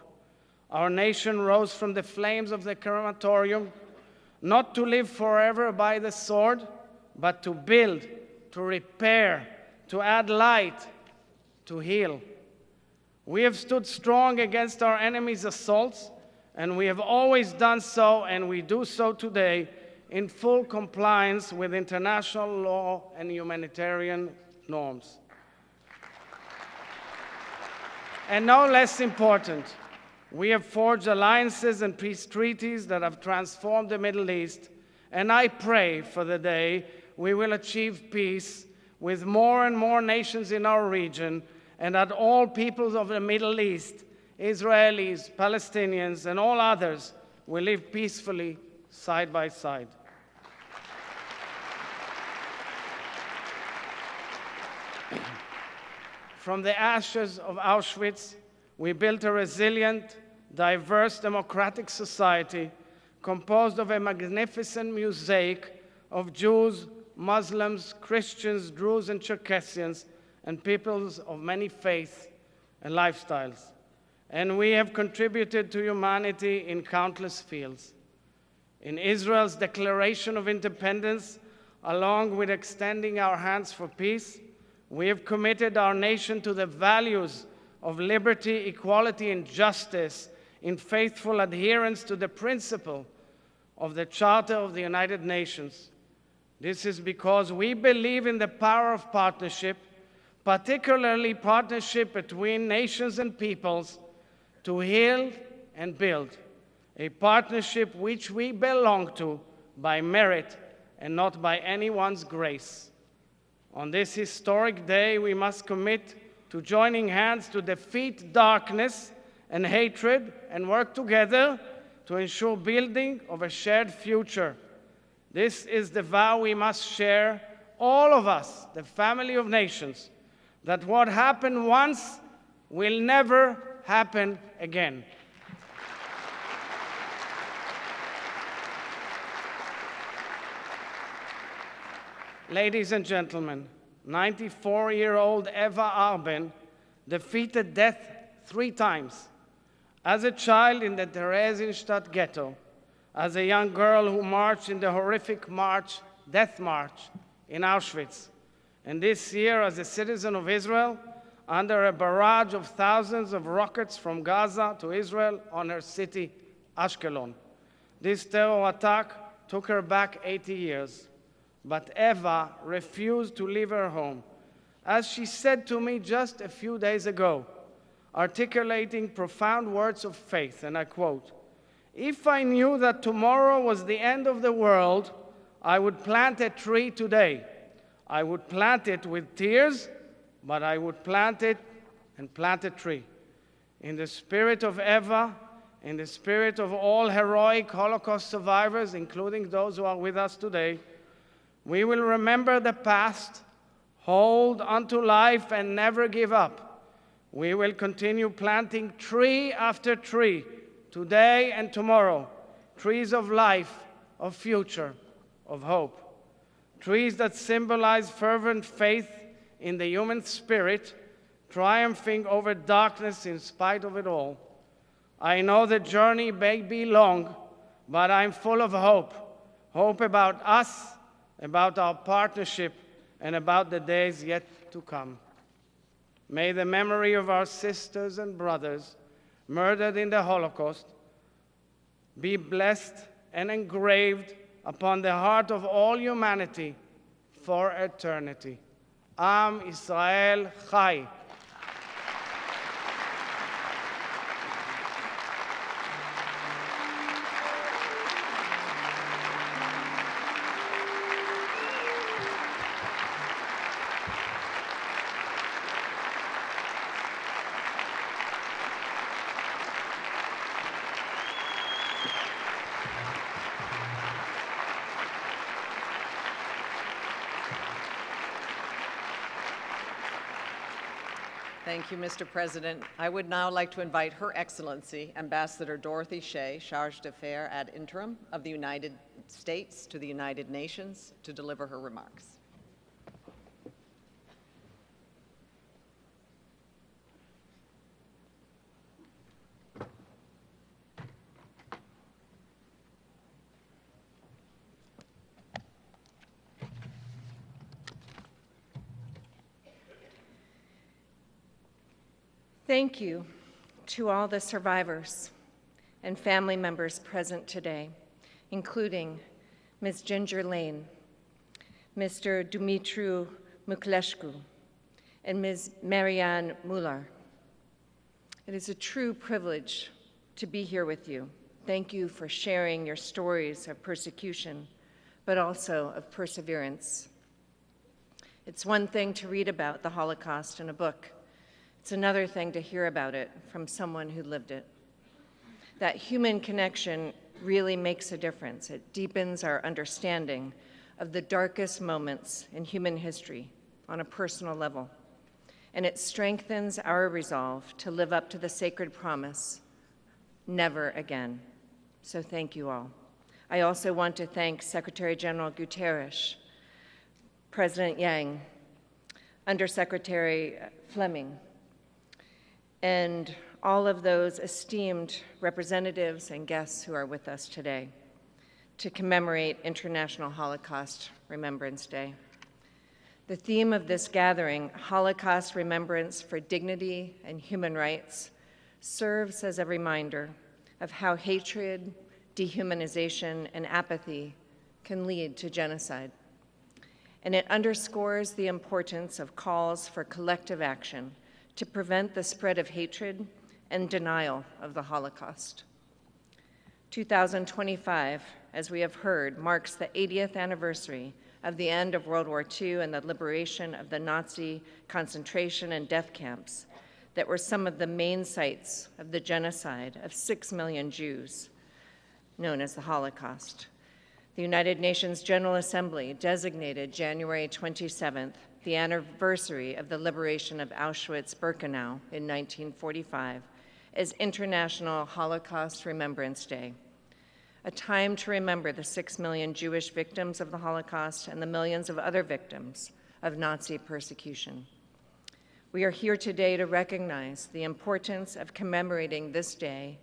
Our nation rose from the flames of the crematorium, not to live forever by the sword, but to build, to repair, to add light, to heal. We have stood strong against our enemies' assaults, and we have always done so, and we do so today, in full compliance with international law and humanitarian norms. And no less important, we have forged alliances and peace treaties that have transformed the Middle East, and I pray for the day we will achieve peace with more and more nations in our region, and that all peoples of the Middle East, Israelis, Palestinians, and all others will live peacefully side by side. From the ashes of Auschwitz, we built a resilient, diverse, democratic society composed of a magnificent mosaic of Jews, Muslims, Christians, Druze, and Circassians, and peoples of many faiths and lifestyles. And we have contributed to humanity in countless fields. In Israel's declaration of independence, along with extending our hands for peace, we have committed our nation to the values of liberty, equality, and justice in faithful adherence to the principle of the Charter of the United Nations. This is because we believe in the power of partnership, particularly partnership between nations and peoples, to heal and build, a partnership which we belong to by merit and not by anyone's grace. On this historic day, we must commit to joining hands to defeat darkness and hatred and work together to ensure building of a shared future. This is the vow we must share, all of us, the family of nations, that what happened once will never happen again. ladies and gentlemen, 94-year-old Eva Arben defeated death 3 times. As a child in the Theresienstadt ghetto, as a young girl who marched in the horrific death march in Auschwitz, and this year as a citizen of Israel, under a barrage of thousands of rockets from Gaza to Israel on her city, Ashkelon. This terror attack took her back 80 years, but Eva refused to leave her home. As she said to me just a few days ago, articulating profound words of faith, and I quote, "If I knew that tomorrow was the end of the world, I would plant a tree today. I would plant it with tears, but I would plant it and plant a tree." In the spirit of Eva, in the spirit of all heroic Holocaust survivors, including those who are with us today, we will remember the past, hold onto life, and never give up. We will continue planting tree after tree, today and tomorrow, trees of life, of future, of hope. Trees that symbolize fervent faith in the human spirit, triumphing over darkness in spite of it all. I know the journey may be long, but I'm full of hope. Hope about us, about our partnership, and about the days yet to come. May the memory of our sisters and brothers murdered in the Holocaust be blessed and engraved upon the heart of all humanity for eternity. Am Israel Chai. Thank you, Mr. President. I would now like to invite Her Excellency, Ambassador Dorothy Shea, Charge d'Affaires ad interim of the United States to the United Nations, to deliver her remarks. Thank you to all the survivors and family members present today, including Ms. Ginger Lane, Mr. Dumitru Mukleshku, and Ms. Marianne Muller. It is a true privilege to be here with you. Thank you for sharing your stories of persecution, but also of perseverance. It's one thing to read about the Holocaust in a book. It's another thing to hear about it from someone who lived it. That human connection really makes a difference. It deepens our understanding of the darkest moments in human history on a personal level. And it strengthens our resolve to live up to the sacred promise, never again. So thank you all. I also want to thank Secretary General Guterres, President Yang, Undersecretary Fleming, and all of those esteemed representatives and guests who are with us today to commemorate International Holocaust Remembrance Day. The theme of this gathering, Holocaust Remembrance for Dignity and Human Rights, serves as a reminder of how hatred, dehumanization, and apathy can lead to genocide. And it underscores the importance of calls for collective action to prevent the spread of hatred and denial of the Holocaust. 2025, as we have heard, marks the 80th anniversary of the end of World War II and the liberation of the Nazi concentration and death camps that were some of the main sites of the genocide of 6 million Jews, known as the Holocaust. The United Nations General Assembly designated January 27th the anniversary of the liberation of Auschwitz-Birkenau in 1945 as International Holocaust Remembrance Day, a time to remember the 6 million Jewish victims of the Holocaust and the millions of other victims of Nazi persecution. We are here today to recognize the importance of commemorating this day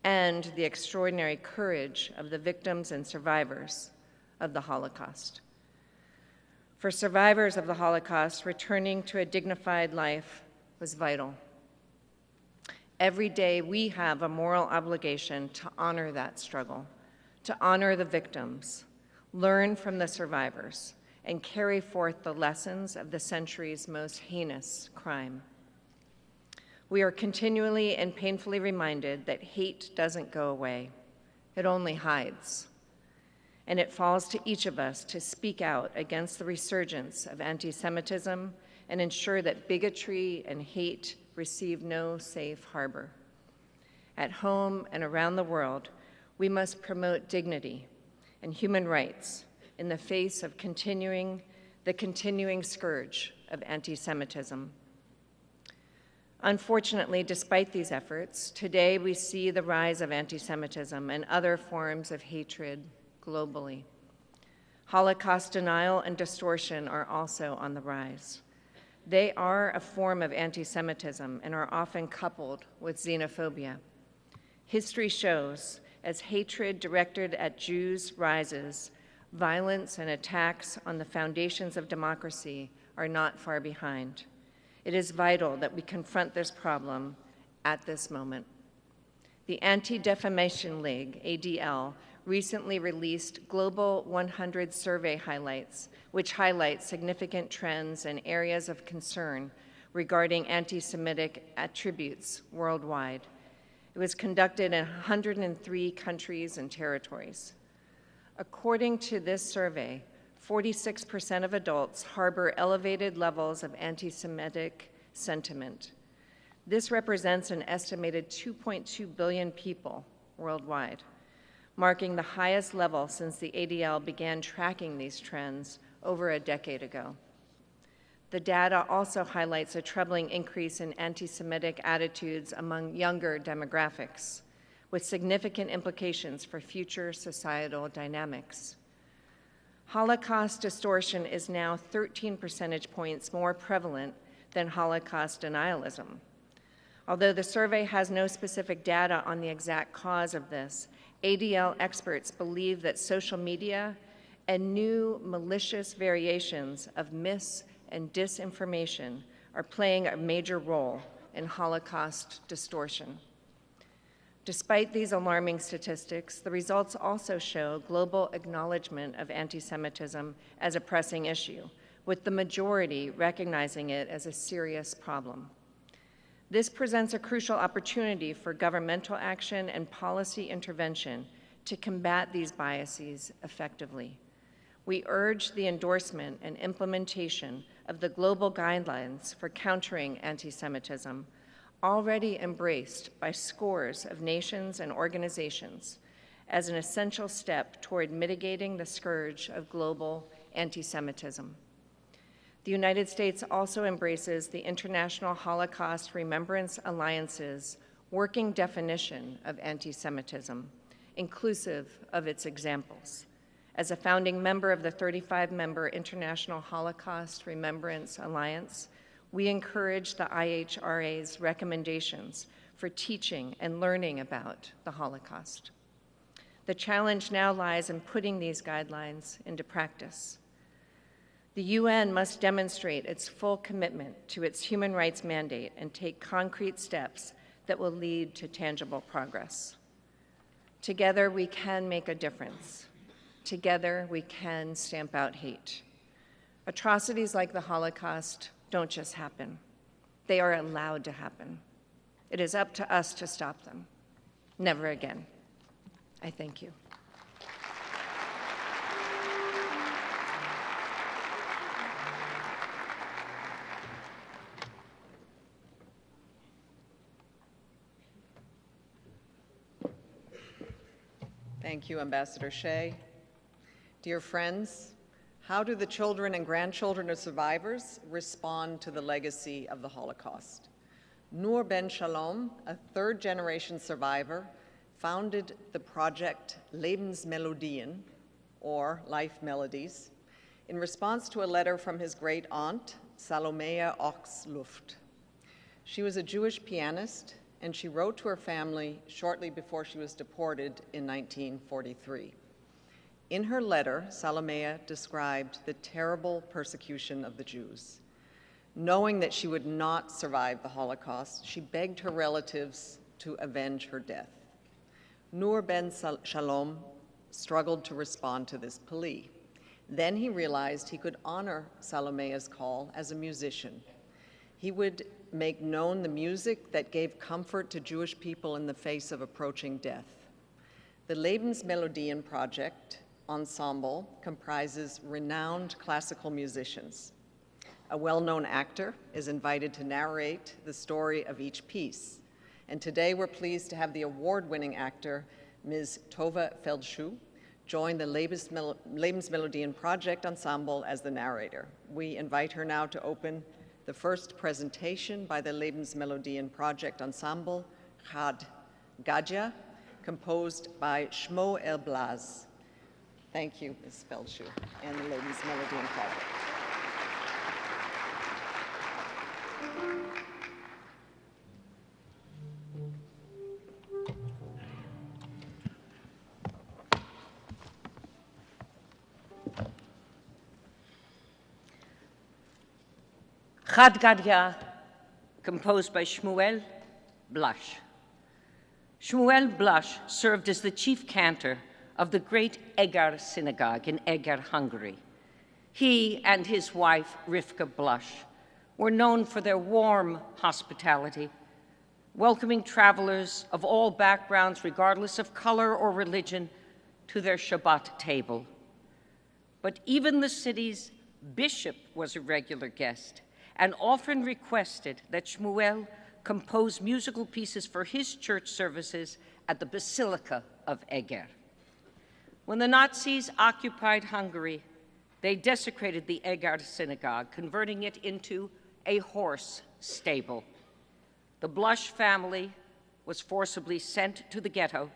and the extraordinary courage of the victims and survivors of the Holocaust. For survivors of the Holocaust, returning to a dignified life was vital. Every day we have a moral obligation to honor that struggle, to honor the victims, learn from the survivors, and carry forth the lessons of the century's most heinous crime. We are continually and painfully reminded that hate doesn't go away. It only hides. And it falls to each of us to speak out against the resurgence of anti-Semitism and ensure that bigotry and hate receive no safe harbor. At home and around the world, we must promote dignity and human rights in the face of the continuing scourge of anti-Semitism. Unfortunately, despite these efforts, today we see the rise of anti-Semitism and other forms of hatred globally. Holocaust denial and distortion are also on the rise. They are a form of anti-Semitism and are often coupled with xenophobia. History shows, as hatred directed at Jews rises, violence and attacks on the foundations of democracy are not far behind. It is vital that we confront this problem at this moment. The Anti-Defamation League, ADL, recently released Global 100 survey highlights, which highlight significant trends and areas of concern regarding anti-Semitic attributes worldwide. It was conducted in 103 countries and territories. According to this survey, 46% of adults harbor elevated levels of anti-Semitic sentiment. This represents an estimated 2.2 billion people worldwide, marking the highest level since the ADL began tracking these trends over a decade ago. The data also highlights a troubling increase in anti-Semitic attitudes among younger demographics, with significant implications for future societal dynamics. Holocaust distortion is now 13 percentage points more prevalent than Holocaust denialism. Although the survey has no specific data on the exact cause of this, ADL experts believe that social media and new malicious variations of mis- and disinformation are playing a major role in Holocaust distortion. Despite these alarming statistics, the results also show global acknowledgement of anti-Semitism as a pressing issue, with the majority recognizing it as a serious problem. This presents a crucial opportunity for governmental action and policy intervention to combat these biases effectively. We urge the endorsement and implementation of the global guidelines for countering anti-Semitism, already embraced by scores of nations and organizations, as an essential step toward mitigating the scourge of global anti-Semitism. The United States also embraces the International Holocaust Remembrance Alliance's working definition of anti-Semitism, inclusive of its examples. As a founding member of the 35-member International Holocaust Remembrance Alliance, we encourage the IHRA's recommendations for teaching and learning about the Holocaust. The challenge now lies in putting these guidelines into practice. The UN must demonstrate its full commitment to its human rights mandate and take concrete steps that will lead to tangible progress. Together, we can make a difference. Together, we can stamp out hate. Atrocities like the Holocaust don't just happen. They are allowed to happen. It is up to us to stop them. Never again. I thank you. Thank you, Ambassador Shea. Dear friends, how do the children and grandchildren of survivors respond to the legacy of the Holocaust? Noor Ben Shalom, a third-generation survivor, founded the project Lebensmelodien, or Life Melodies, in response to a letter from his great aunt, Salomea Oxluft. She was a Jewish pianist, and she wrote to her family shortly before she was deported in 1943. In her letter, Salomea described the terrible persecution of the Jews. Knowing that she would not survive the Holocaust, she begged her relatives to avenge her death. Nur ben Shalom struggled to respond to this plea. Then he realized he could honor Salomea's call as a musician. He would make known the music that gave comfort to Jewish people in the face of approaching death. The Lebensmelodien Project ensemble comprises renowned classical musicians. A well-known actor is invited to narrate the story of each piece. And today we're pleased to have the award-winning actor, Ms. Tova Feldschuh, join the Lebensmelodien Project ensemble as the narrator. We invite her now to open the first presentation by the Lebensmelodien Project ensemble, Chad Gadya, composed by Shmuel Blaz. Thank you, Ms. Feldschuh, and the Lebensmelodien Project. Chad Gadya, composed by Shmuel Blaz. Shmuel Blaz served as the chief cantor of the great Eger Synagogue in Eger, Hungary. He and his wife, Rivka Blaz, were known for their warm hospitality, welcoming travelers of all backgrounds, regardless of color or religion, to their Shabbat table. But even the city's bishop was a regular guest and often requested that Shmuel compose musical pieces for his church services at the Basilica of Eger. When the Nazis occupied Hungary, they desecrated the Eger synagogue, converting it into a horse stable. The Blaz family was forcibly sent to the ghetto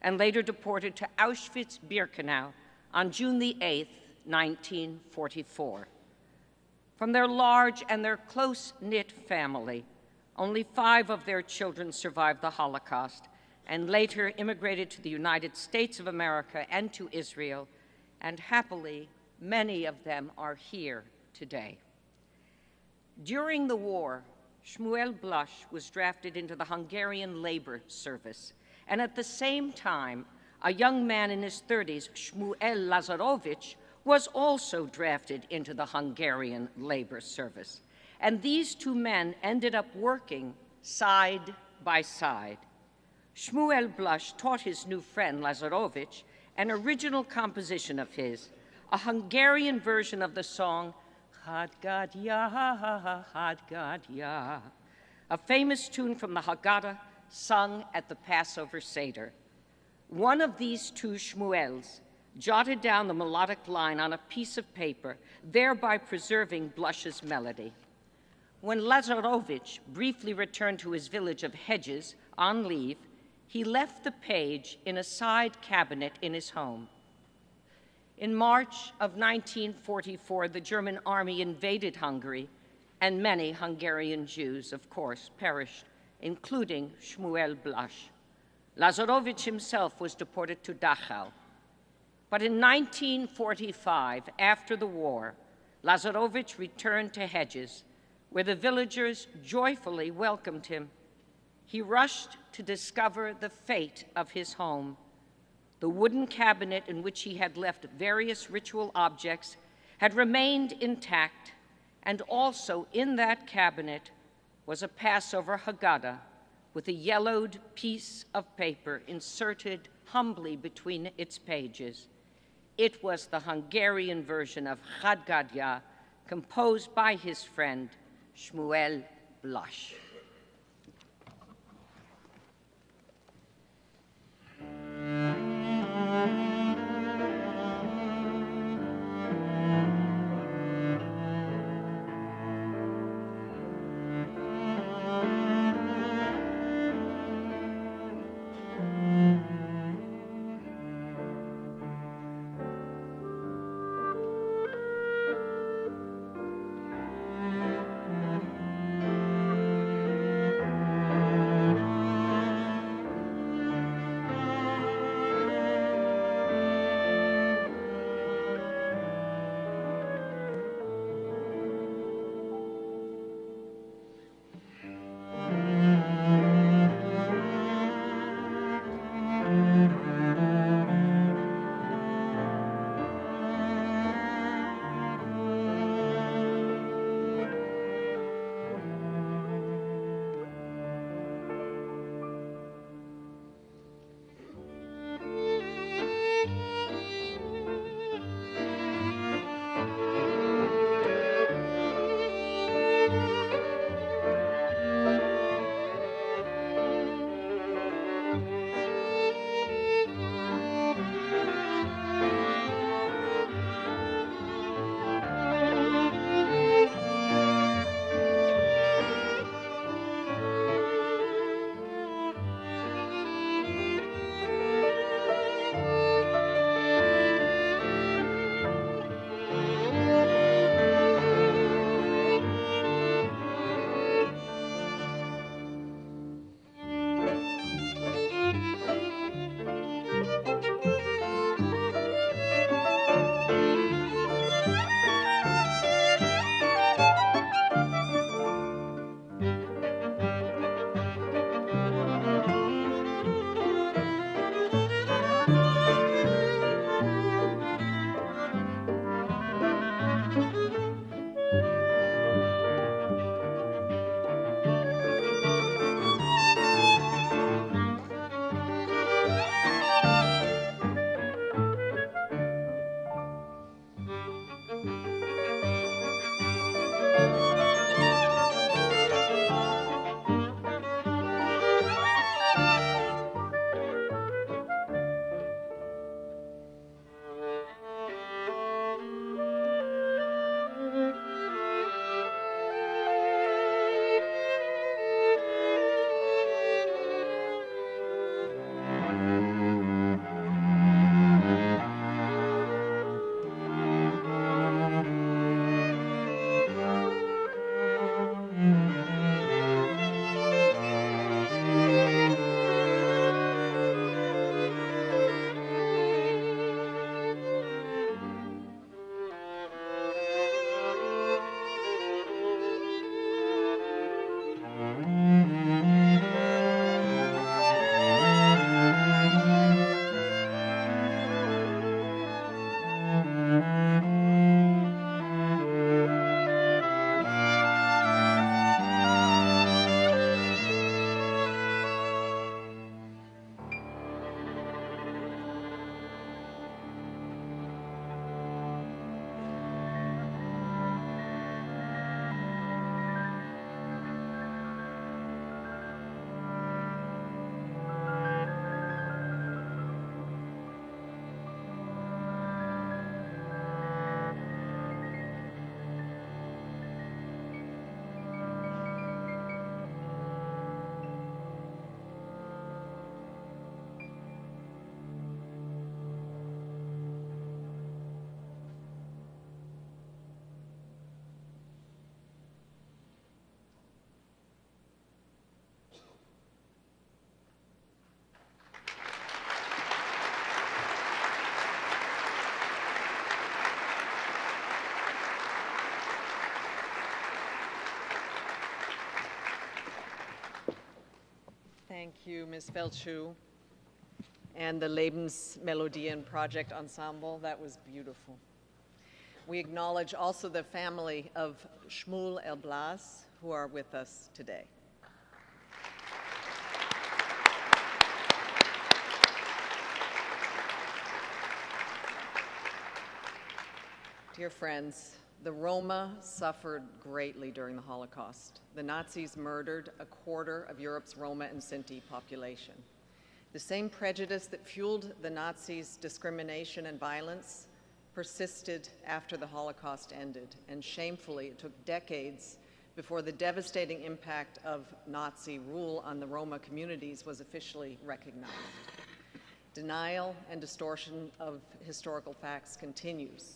and later deported to Auschwitz-Birkenau on June the 8th, 1944. From their large and their close-knit family, only 5 of their children survived the Holocaust and later immigrated to the United States of America and to Israel, and happily, many of them are here today. During the war, Shmuel Blaz was drafted into the Hungarian labor service, and at the same time, a young man in his 30s, Shmuel Lazarovich, was also drafted into the Hungarian labor service. And these 2 men ended up working side by side. Shmuel Blaz taught his new friend, Lazarovich, an original composition of his, a Hungarian version of the song, Chad Gadya, Chad Gadya, a famous tune from the Haggadah sung at the Passover Seder. One of these 2 Shmuels jotted down the melodic line on a piece of paper, thereby preserving Blaz's melody. When Lazarovich briefly returned to his village of Hedges on leave, he left the page in a side cabinet in his home. In March of 1944, the German army invaded Hungary, and many Hungarian Jews, of course, perished, including Shmuel Blaz. Lazarovich himself was deported to Dachau. But in 1945, after the war, Lazarovich returned to Hedges, where the villagers joyfully welcomed him. He rushed to discover the fate of his home. The wooden cabinet in which he had left various ritual objects had remained intact, and also in that cabinet was a Passover Haggadah with a yellowed piece of paper inserted humbly between its pages. It was the Hungarian version of Chad Gadya, composed by his friend Shmuel Blaz. Thank you, Ms. Felchu, and the Lebensmelodien Project Ensemble. That was beautiful. We acknowledge also the family of Shmuel Elblas, who are with us today. Dear friends, the Roma suffered greatly during the Holocaust. The Nazis murdered a quarter of Europe's Roma and Sinti population. The same prejudice that fueled the Nazis' discrimination and violence persisted after the Holocaust ended, and shamefully, it took decades before the devastating impact of Nazi rule on the Roma communities was officially recognized. Denial and distortion of historical facts continues.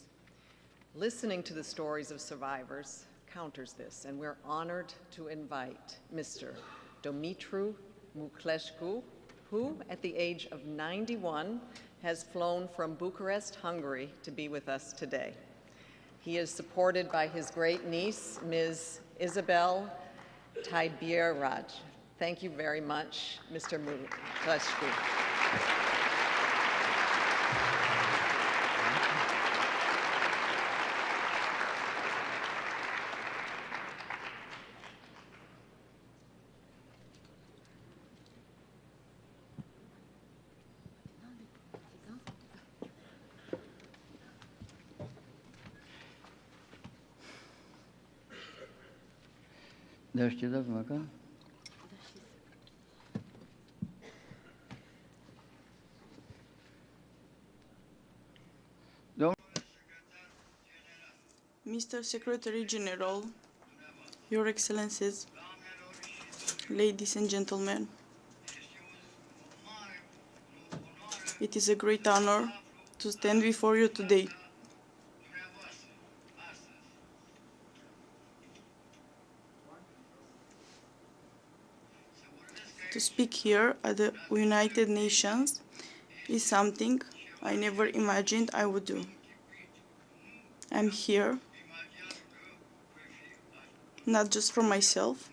Listening to the stories of survivors counters this, and we're honored to invite Mr. Dumitru Muklescu, who, at the age of 91, has flown from Bucharest, Hungary, to be with us today. He is supported by his great niece, Ms. Isabel Taibiraj. Thank you very much, Mr. Muklescu. Mr. Secretary General, Your Excellencies, ladies and gentlemen, it is a great honor to stand before you today. To speak here at the United Nations is something I never imagined I would do. I'm here not just for myself,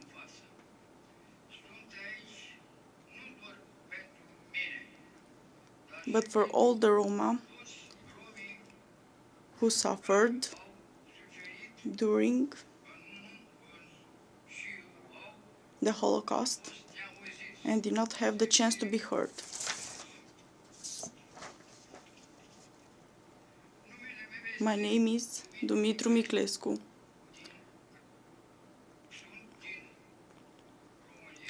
but for all the Roma who suffered during the Holocaust and did not have the chance to be heard. My name is Dumitru Muklescu.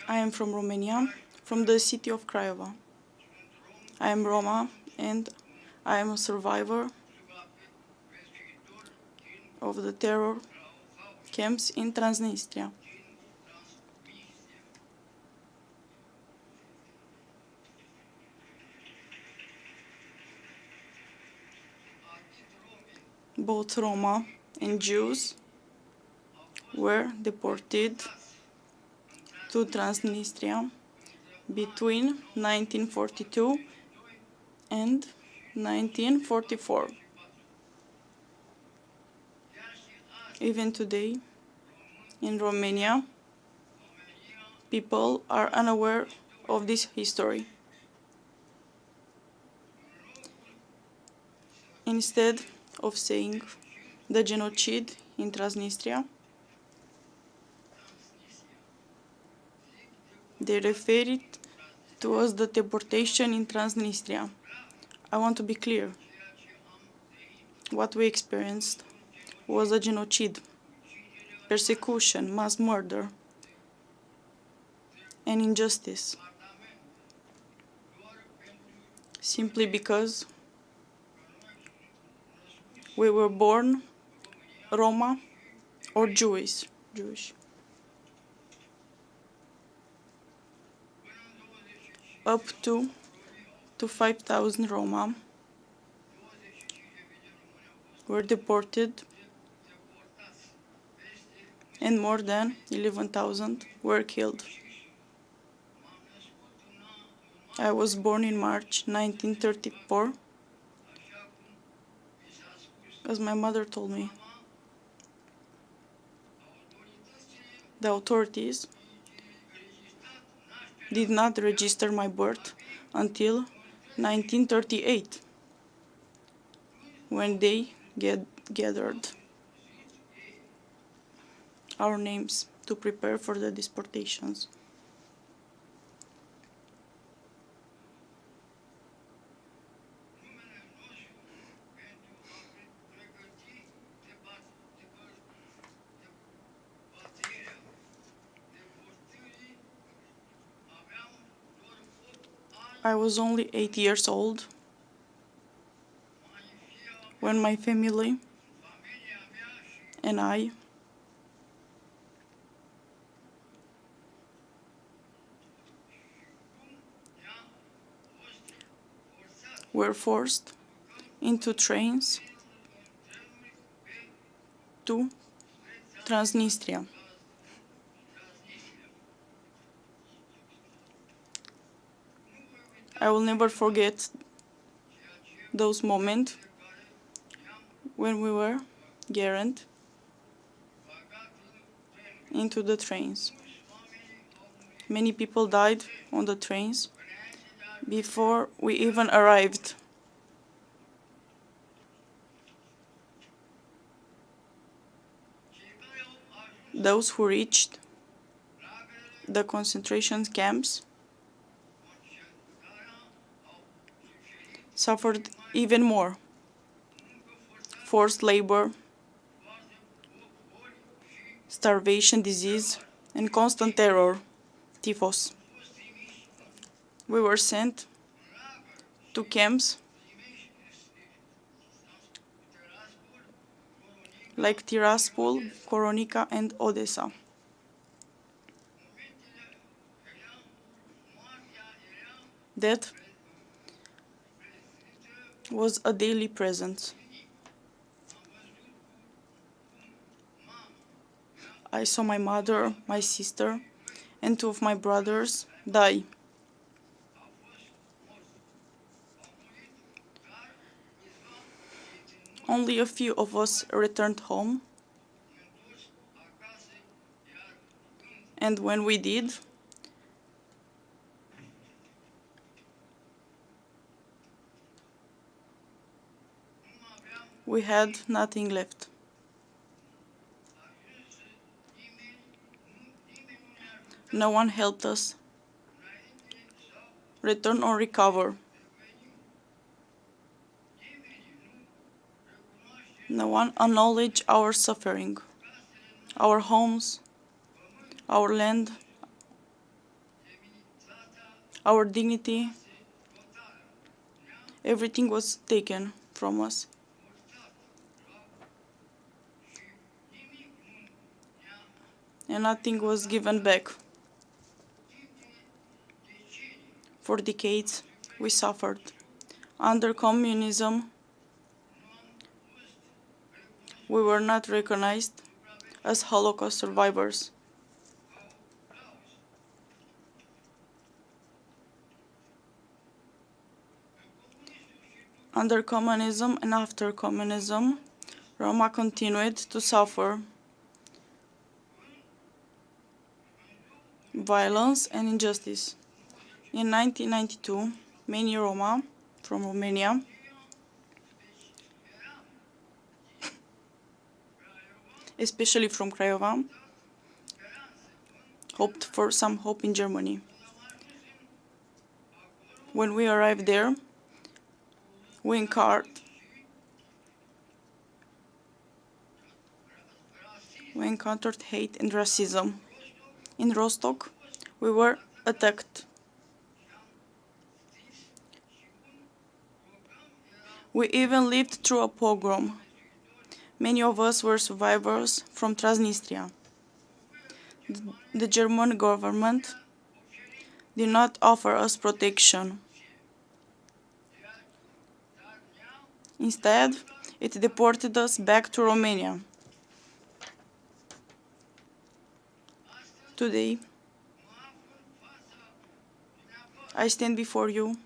I am from Romania, from the city of Craiova. I am Roma and I am a survivor of the terror camps in Transnistria. Both Roma and Jews were deported to Transnistria between 1942 and 1944. Even today, in Romania, people are unaware of this history. Instead of saying the genocide in Transnistria, they refer it to as the deportation in Transnistria. I want to be clear. What we experienced was a genocide, persecution, mass murder, and injustice, simply because we were born Roma or Jewish. Up to 5,000 Roma were deported and more than 11,000 were killed. I was born in March 1934, as my mother told me. The authorities did not register my birth until 1938, when they gathered our names to prepare for the deportations. I was only 8 years old when my family and I were forced into trains to Transnistria. I will never forget those moments when we were guaranteed into the trains. Many people died on the trains before we even arrived. Those who reached the concentration camps suffered even more. Forced labor, starvation, disease, and constant terror, typhus. We were sent to camps like Tiraspol, Koronica, and Odessa. Death was a daily presence. I saw my mother, my sister, and 2 of my brothers die. Only a few of us returned home, and when we did, we had nothing left. No one helped us return or recover. No one acknowledged our suffering, our homes, our land, our dignity. Everything was taken from us. And nothing was given back. For decades, we suffered. Under communism, we were not recognized as Holocaust survivors. Under communism and after communism, Roma continued to suffer violence and injustice. In 1992, many Roma from Romania especially from Craiova, hoped for some hope in Germany. When we arrived there, we encountered hate and racism. In Rostock, we were attacked. We even lived through a pogrom. Many of us were survivors from Transnistria. The German government did not offer us protection. Instead, it deported us back to Romania. Today, I stand before you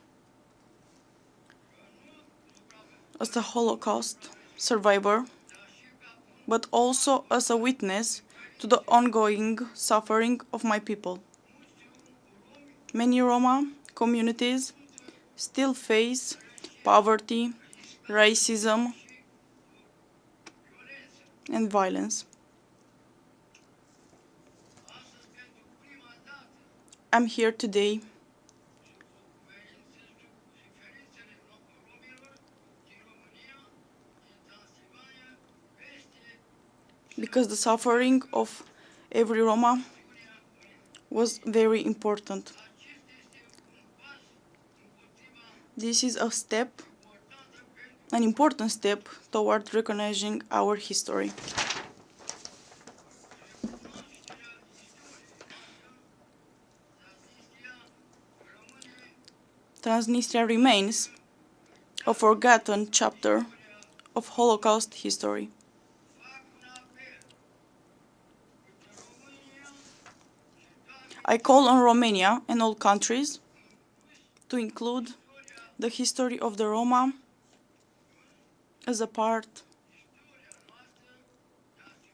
as a Holocaust survivor, but also as a witness to the ongoing suffering of my people. Many Roma communities still face poverty, racism, and violence. I'm here today because the suffering of every Roma was very important. This is a step, an important step toward recognizing our history. Transnistria remains a forgotten chapter of Holocaust history. I call on Romania and all countries to include the history of the Roma as a part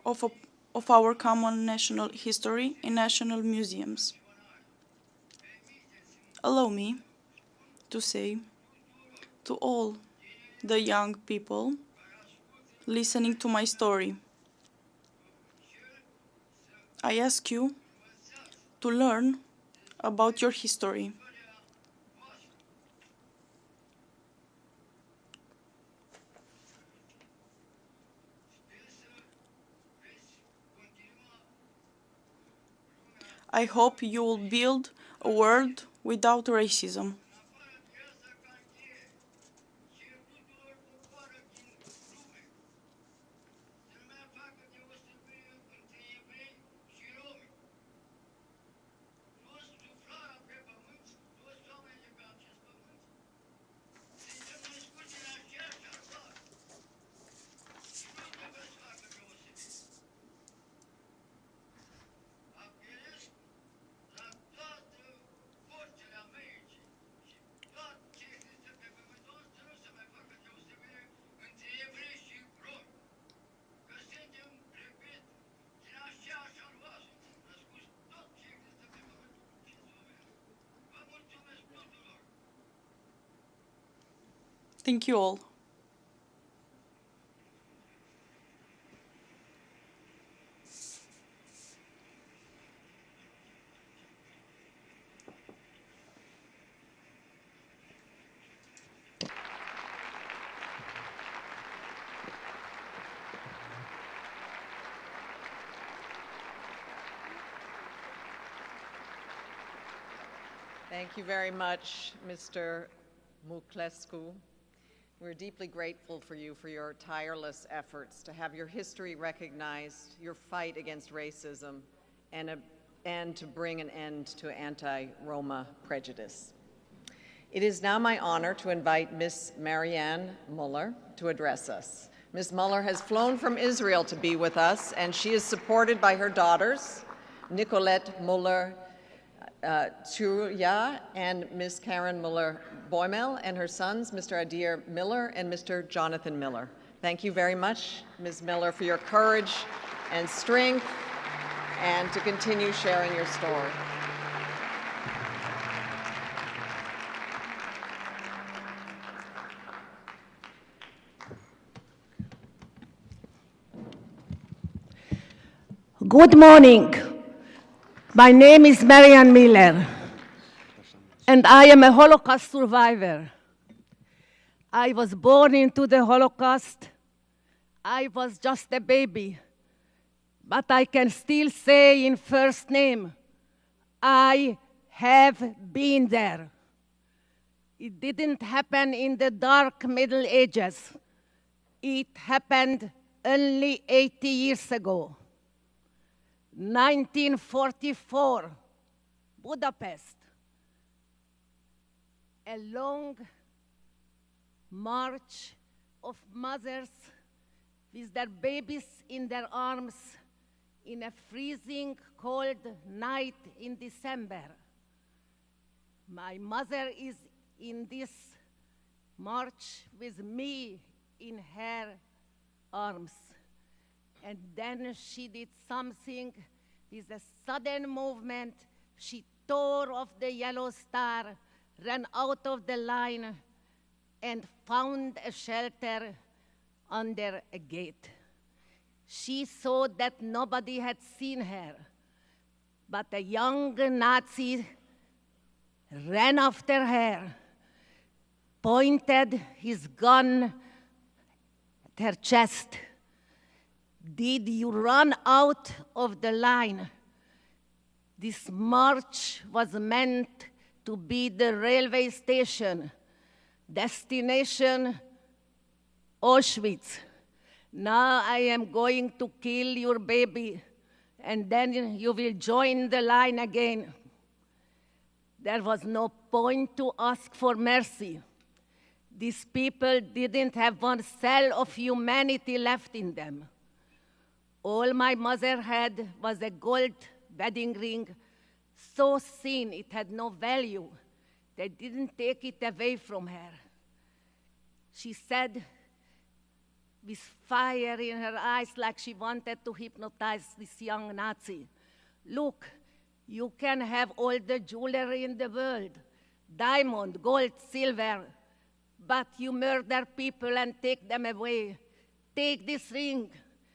of our common national history in national museums. Allow me to say to all the young people listening to my story, I ask you to learn about your history. I hope you will build a world without racism. Thank you all. Thank you very much, Mr. Muclescu. We're deeply grateful for you for your tireless efforts to have your history recognized, your fight against racism, and to bring an end to anti-Roma prejudice. It is now my honor to invite Ms. Marianne Muller to address us. Ms. Muller has flown from Israel to be with us, and she is supported by her daughters, Nicolette Muller Chuya and Ms. Karen Muller-Boimel, and her sons, Mr. Adir Miller and Mr. Jonathan Miller. Thank you very much, Ms. Miller, for your courage and strength, and to continue sharing your story. Good morning. My name is Marianne Miller, and I am a Holocaust survivor. I was born into the Holocaust. I was just a baby, but I can still say in first name, I have been there. It didn't happen in the dark Middle Ages. It happened only 80 years ago. 1944, Budapest. A long march of mothers with their babies in their arms in a freezing cold night in December. My mother is in this march with me in her arms. And then she did something with a sudden movement. She protector of the yellow star, ran out of the line and found a shelter under a gate. She saw that nobody had seen her, but a young Nazi ran after her, pointed his gun at her chest. Did you run out of the line? This march was meant to be the railway station, destination Auschwitz. Now I am going to kill your baby, and then you will join the line again. There was no point to ask for mercy. These people didn't have one cell of humanity left in them. All my mother had was a gold wedding ring, so thin it had no value. They didn't take it away from her. She said, with fire in her eyes, like she wanted to hypnotize this young Nazi, "Look, you can have all the jewelry in the world, diamond, gold, silver, but you murder people and take them away. Take this ring.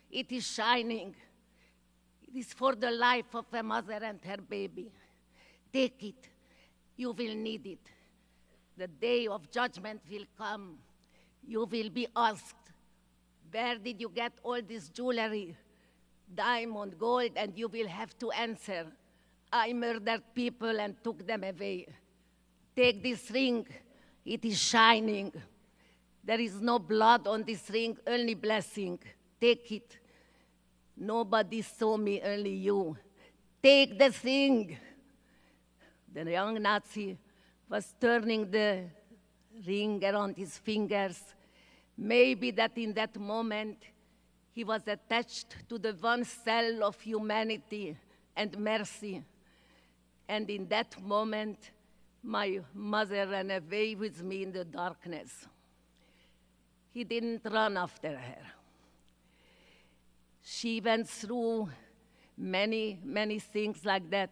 It is shining. It is for the life of a mother and her baby. Take it. You will need it. The day of judgment will come. You will be asked, where did you get all this jewelry, diamond, gold, and you will have to answer, I murdered people and took them away. Take this ring. It is shining. There is no blood on this ring, only blessing. Take it. Nobody saw me, only you. Take the thing." The young Nazi was turning the ring around his fingers. Maybe that in that moment, he was attached to the one cell of humanity and mercy. And in that moment, my mother ran away with me in the darkness. He didn't run after her. She went through many, many things like that.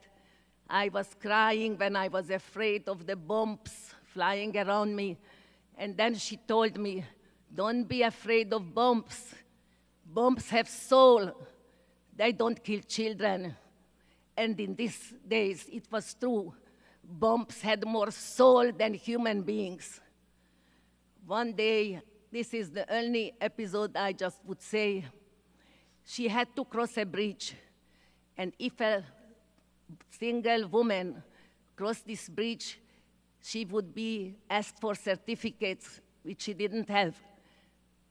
I was crying when I was afraid of the bombs flying around me. And then she told me, don't be afraid of bombs. Bombs have soul. They don't kill children. And in these days, it was true. Bombs had more soul than human beings. One day, this is the only episode I just would say, she had to cross a bridge. And if a single woman crossed this bridge, she would be asked for certificates, which she didn't have.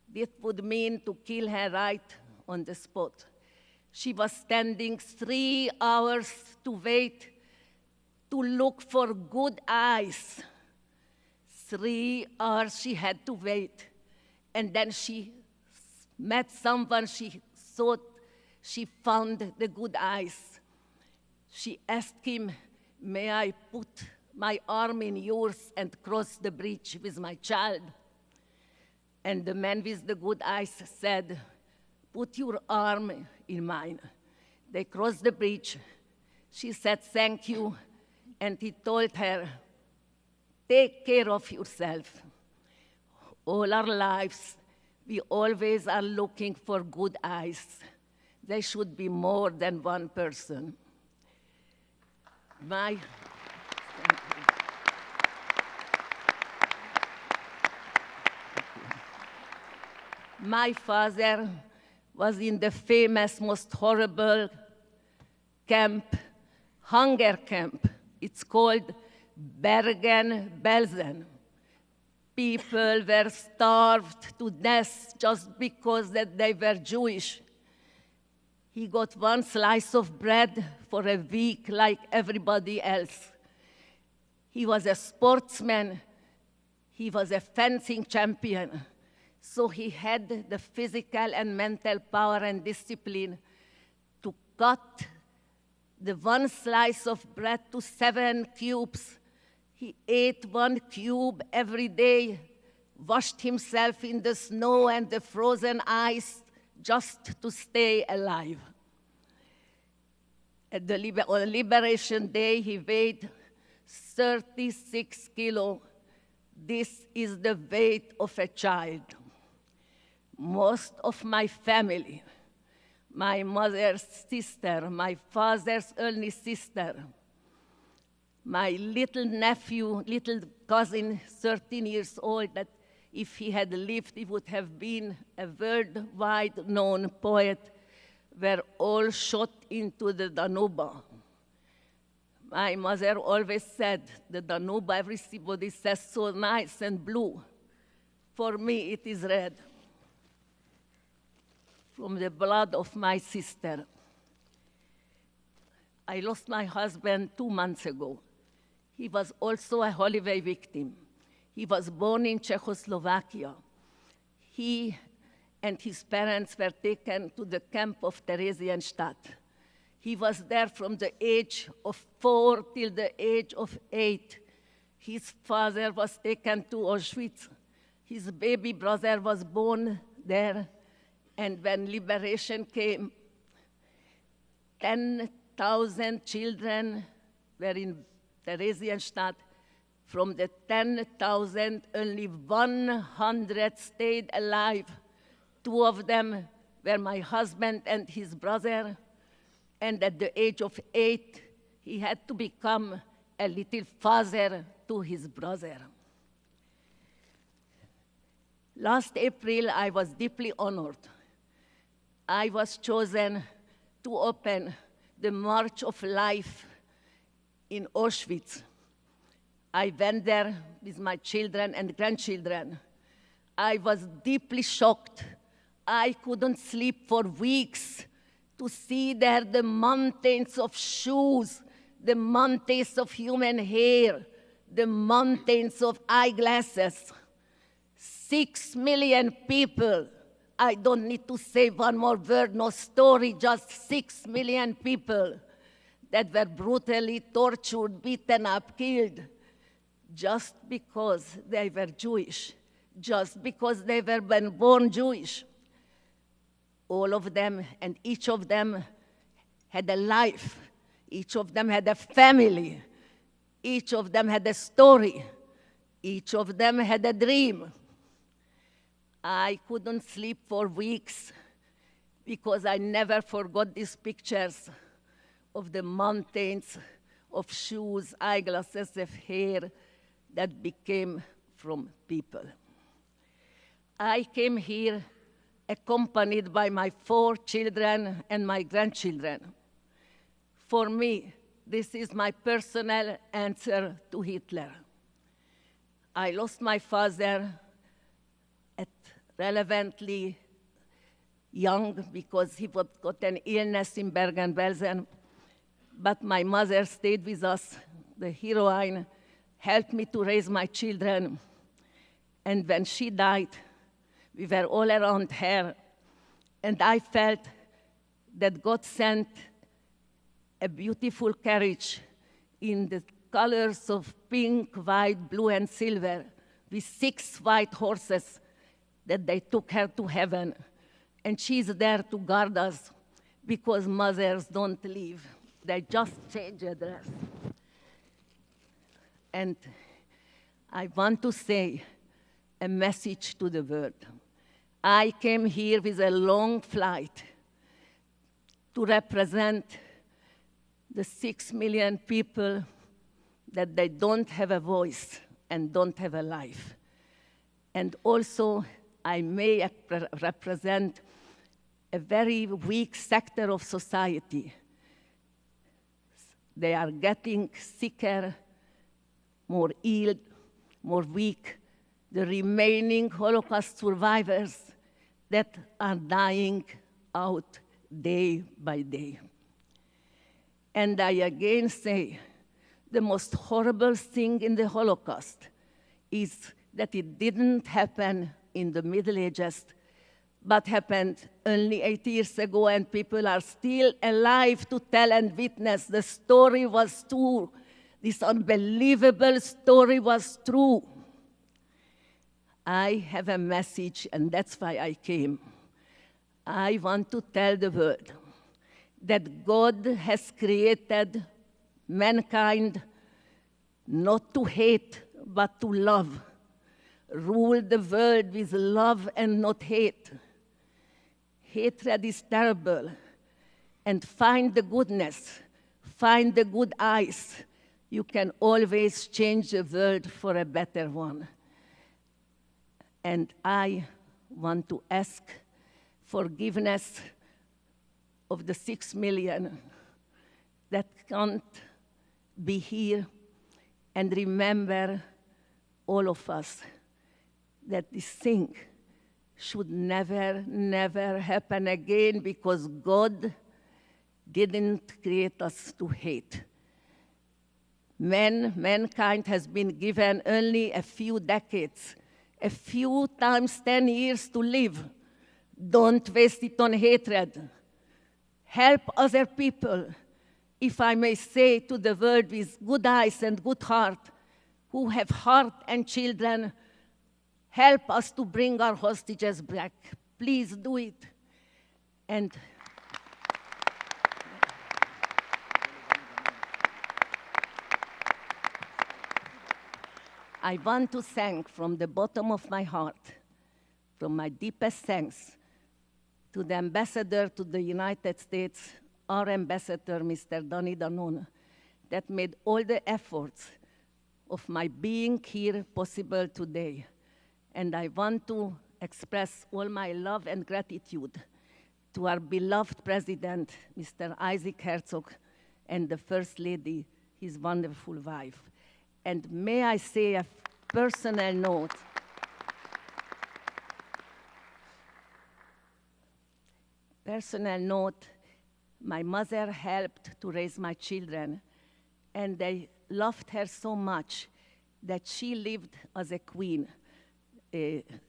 This would mean to kill her right on the spot. She was standing 3 hours to wait to look for good eyes. 3 hours she had to wait. And then she met someone she thought she found the good eyes. She asked him, may I put my arm in yours and cross the bridge with my child? And the man with the good eyes said, put your arm in mine. They crossed the bridge. She said, thank you. And he told her, take care of yourself. All our lives, we always are looking for good eyes. They should be more than one person. My father was in the famous, most horrible camp, hunger camp. It's called Bergen-Belsen. People were starved to death just because that they were Jewish. He got one slice of bread for a week like everybody else. He was a sportsman. He was a fencing champion. So he had the physical and mental power and discipline to cut the one slice of bread to 7 cubes. He ate 1 cube every day, washed himself in the snow and the frozen ice just to stay alive. On Liberation Day, he weighed 36 kilos. This is the weight of a child. Most of my family, my mother's sister, my father's only sister, my little nephew, little cousin, 13 years old, that if he had lived, he would have been a worldwide known poet, were all shot into the Danube. My mother always said, the Danube, everybody says so nice and blue. For me, it is red. From the blood of my sister. I lost my husband 2 months ago. He was also a holiday victim. He was born in Czechoslovakia. He and his parents were taken to the camp of Theresienstadt. He was there from the age of 4 till the age of 8. His father was taken to Auschwitz. His baby brother was born there. And when liberation came, 10,000 children were in Theresienstadt. From the 10,000, only 100 stayed alive. 2 of them were my husband and his brother. And at the age of 8, he had to become a little father to his brother. Last April, I was deeply honored. I was chosen to open the March of Life in Auschwitz. I went there with my children and grandchildren. I was deeply shocked. I couldn't sleep for weeks to see there the mountains of shoes, the mountains of human hair, the mountains of eyeglasses. 6 million people. I don't need to say one more word, no story, just 6 million people that were brutally tortured, beaten up, killed, just because they were Jewish, just because they were born Jewish. All of them and each of them had a life. Each of them had a family. Each of them had a story. Each of them had a dream. I couldn't sleep for weeks because I never forgot these pictures of the mountains of shoes, eyeglasses, of hair that became from people. I came here accompanied by my 4 children and my grandchildren. For me, this is my personal answer to Hitler. I lost my father at relevantly young because he got an illness in Bergen-Belsen, but my mother stayed with us. The heroine helped me to raise my children, and when she died, we were all around her, and I felt that God sent a beautiful carriage in the colors of pink, white, blue, and silver, with 6 white horses that they took her to heaven. And she's there to guard us because mothers don't leave. They just change address. And I want to say a message to the world. I came here with a long flight to represent the 6 million people that they don't have a voice and don't have a life. And also, I may represent a very weak sector of society. They are getting sicker, more ill, more weak. The remaining Holocaust survivors that are dying out day by day. And I again say, the most horrible thing in the Holocaust is that it didn't happen in the Middle Ages, but happened only 8 years ago, and people are still alive to tell and witness. The story was true. This unbelievable story was true. I have a message, and that's why I came. I want to tell the world that God has created mankind not to hate, but to love. Rule the world with love and not hate. Hatred is terrible. And find the goodness, find the good eyes. You can always change the world for a better one. And I want to ask forgiveness of the 6 million that can't be here, and remember all of us that this thing should never, never happen again, because God didn't create us to hate. Mankind has been given only a few decades, a few times 10 years to live. Don't waste it on hatred. Help other people, if I may say to the world with good eyes and good heart, who have heart and children, help us to bring our hostages back. Please do it. And I want to thank from the bottom of my heart, from my deepest thanks, to the ambassador to the United States, our ambassador, Mr. Donny Danon, that made all the efforts of my being here possible today. And I want to express all my love and gratitude to our beloved president, Mr. Isaac Herzog, and the First Lady, his wonderful wife. And may I say a personal note. Personal note, my mother helped to raise my children, and they loved her so much that she lived as a queen,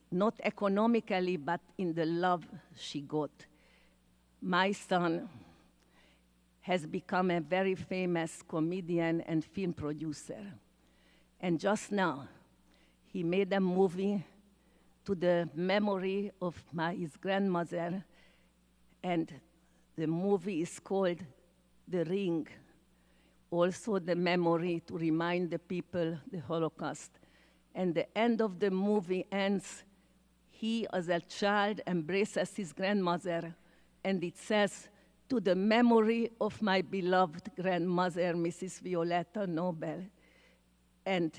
not economically, but in the love she got. My son has become a very famous comedian and film producer. And just now, he made a movie to the memory of his grandmother, and the movie is called The Ring, also the memory to remind the people the Holocaust. And the end of the movie ends, he as a child embraces his grandmother, and it says, to the memory of my beloved grandmother, Mrs. Violetta Nobel. And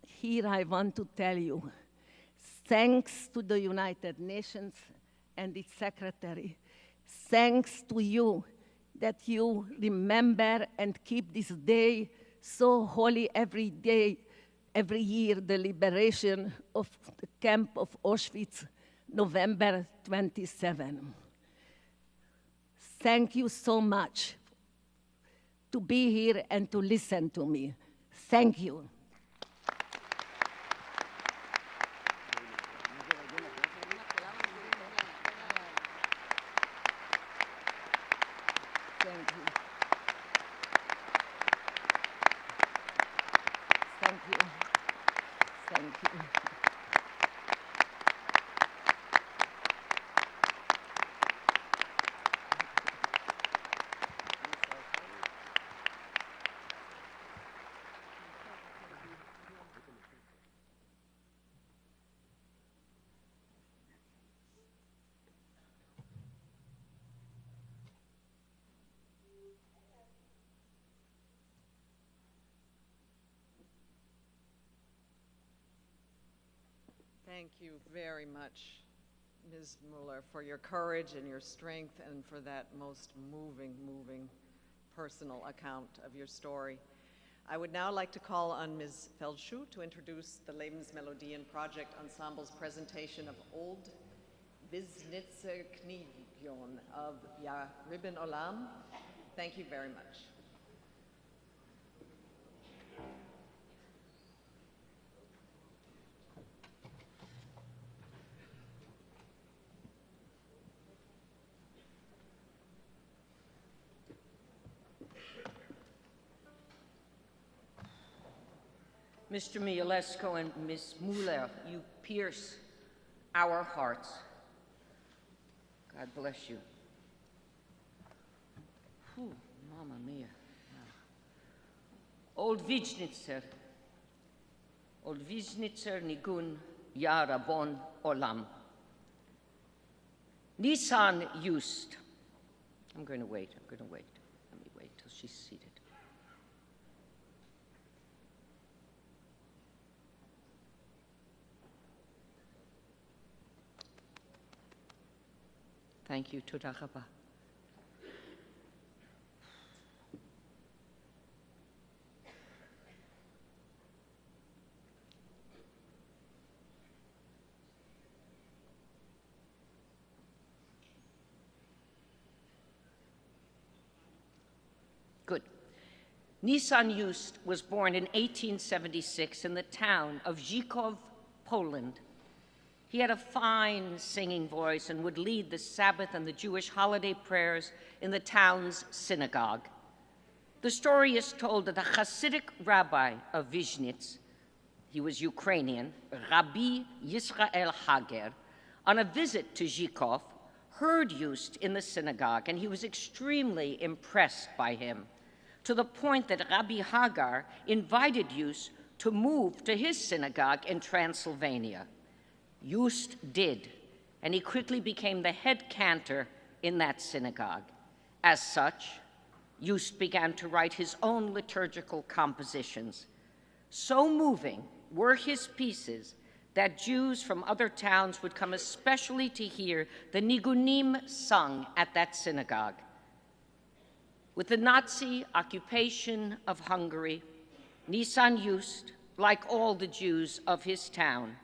here I want to tell you, thanks to the United Nations and its secretary, thanks to you that you remember and keep this day so holy every day, every year, the liberation of the camp of Auschwitz, November 27. Thank you so much to be here and to listen to me. Thank you. Thank you. Thank you. Thank you. Thank you very much, Ms. Mueller, for your courage and your strength and for that most moving personal account of your story. I would now like to call on Ms. Feldschuh to introduce the Lebensmelodien Project Ensemble's presentation of Old Wisnitzer Kniegion of Ya Ribben Olam. Thank you very much. Mr. Mialesko and Ms. Mueller, you pierce our hearts. God bless you. Ooh, Mamma mia. Old Vizhnitzer Nigun Yarabon Olam. Nisan Yust. I'm going to wait. Let me wait till she's seated. Thank you, Toda Rabba. Good. Nisan Yust was born in 1876 in the town of Zhikov, Poland. He had a fine singing voice and would lead the Sabbath and the Jewish holiday prayers in the town's synagogue. The story is told that a Hasidic rabbi of Vizhnitz, he was Ukrainian, Rabbi Yisrael Hager, on a visit to Zhikov, heard Yust in the synagogue, and he was extremely impressed by him, to the point that Rabbi Hagar invited Yust to move to his synagogue in Transylvania. Yust did, and he quickly became the head cantor in that synagogue. As such, Yust began to write his own liturgical compositions. So moving were his pieces that Jews from other towns would come especially to hear the nigunim sung at that synagogue. With the Nazi occupation of Hungary, Nisan Yust, like all the Jews of his town,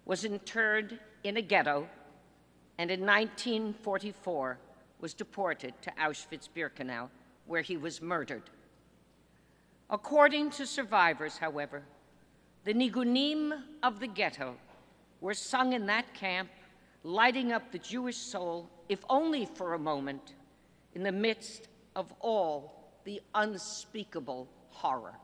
was interred in a ghetto, and in 1944 was deported to Auschwitz-Birkenau, where he was murdered. According to survivors, however, the nigunim of the ghetto were sung in that camp, lighting up the Jewish soul, if only for a moment, in the midst of all the unspeakable horror.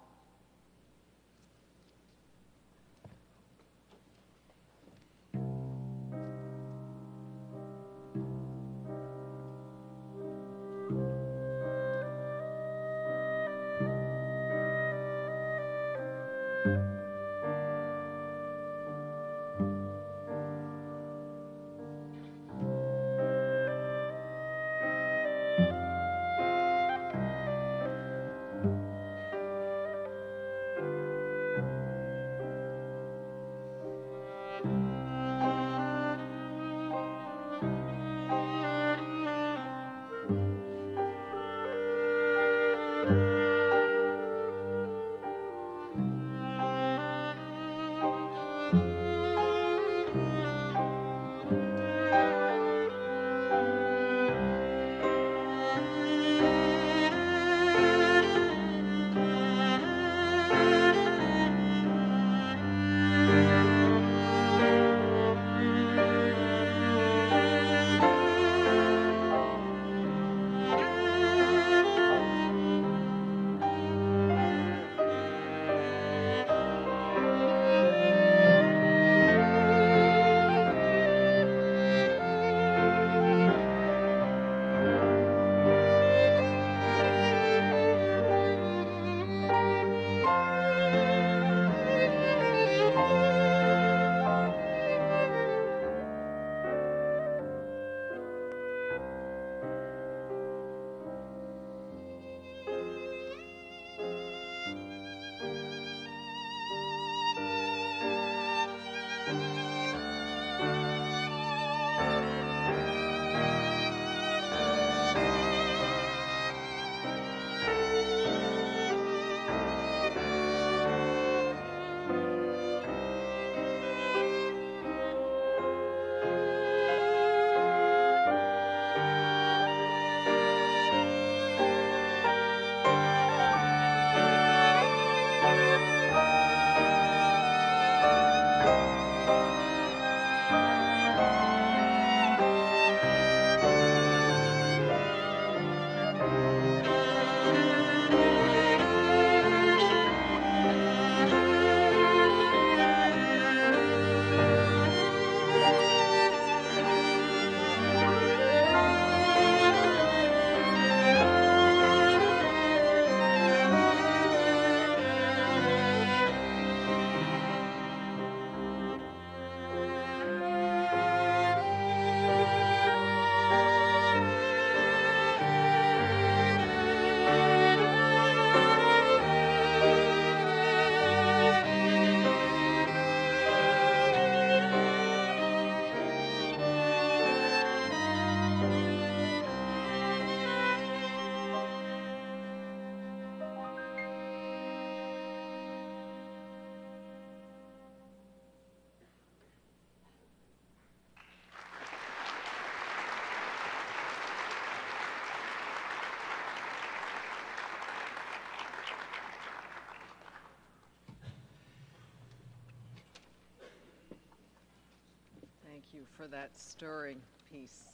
you for that stirring piece.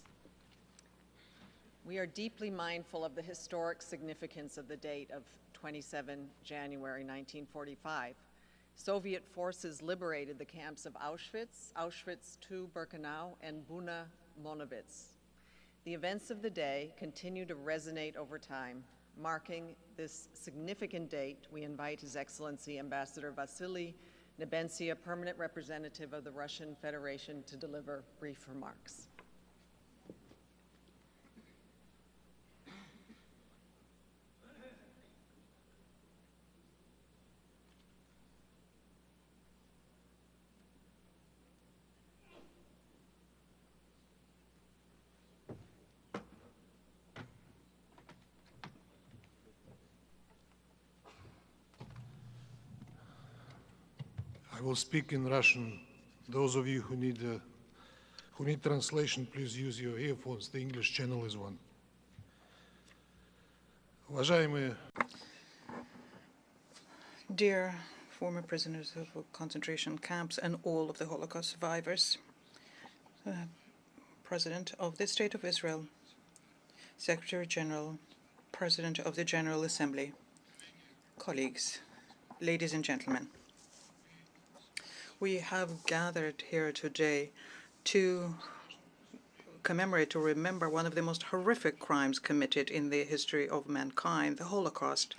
We are deeply mindful of the historic significance of the date of 27 January 1945. Soviet forces liberated the camps of Auschwitz, Auschwitz II-Birkenau, and Buna Monowitz. The events of the day continue to resonate over time. Marking this significant date, we invite His Excellency Ambassador Vasily Nebenzia, Permanent Representative of the Russian Federation, to deliver brief remarks. I will speak in Russian. Those of you who need translation, please use your earphones. The English channel is one. Уважаемые, dear former prisoners of concentration camps and all of the Holocaust survivors, President of the State of Israel, Secretary General, President of the General Assembly, colleagues, ladies and gentlemen. We have gathered here today to commemorate, to remember one of the most horrific crimes committed in the history of mankind, the Holocaust,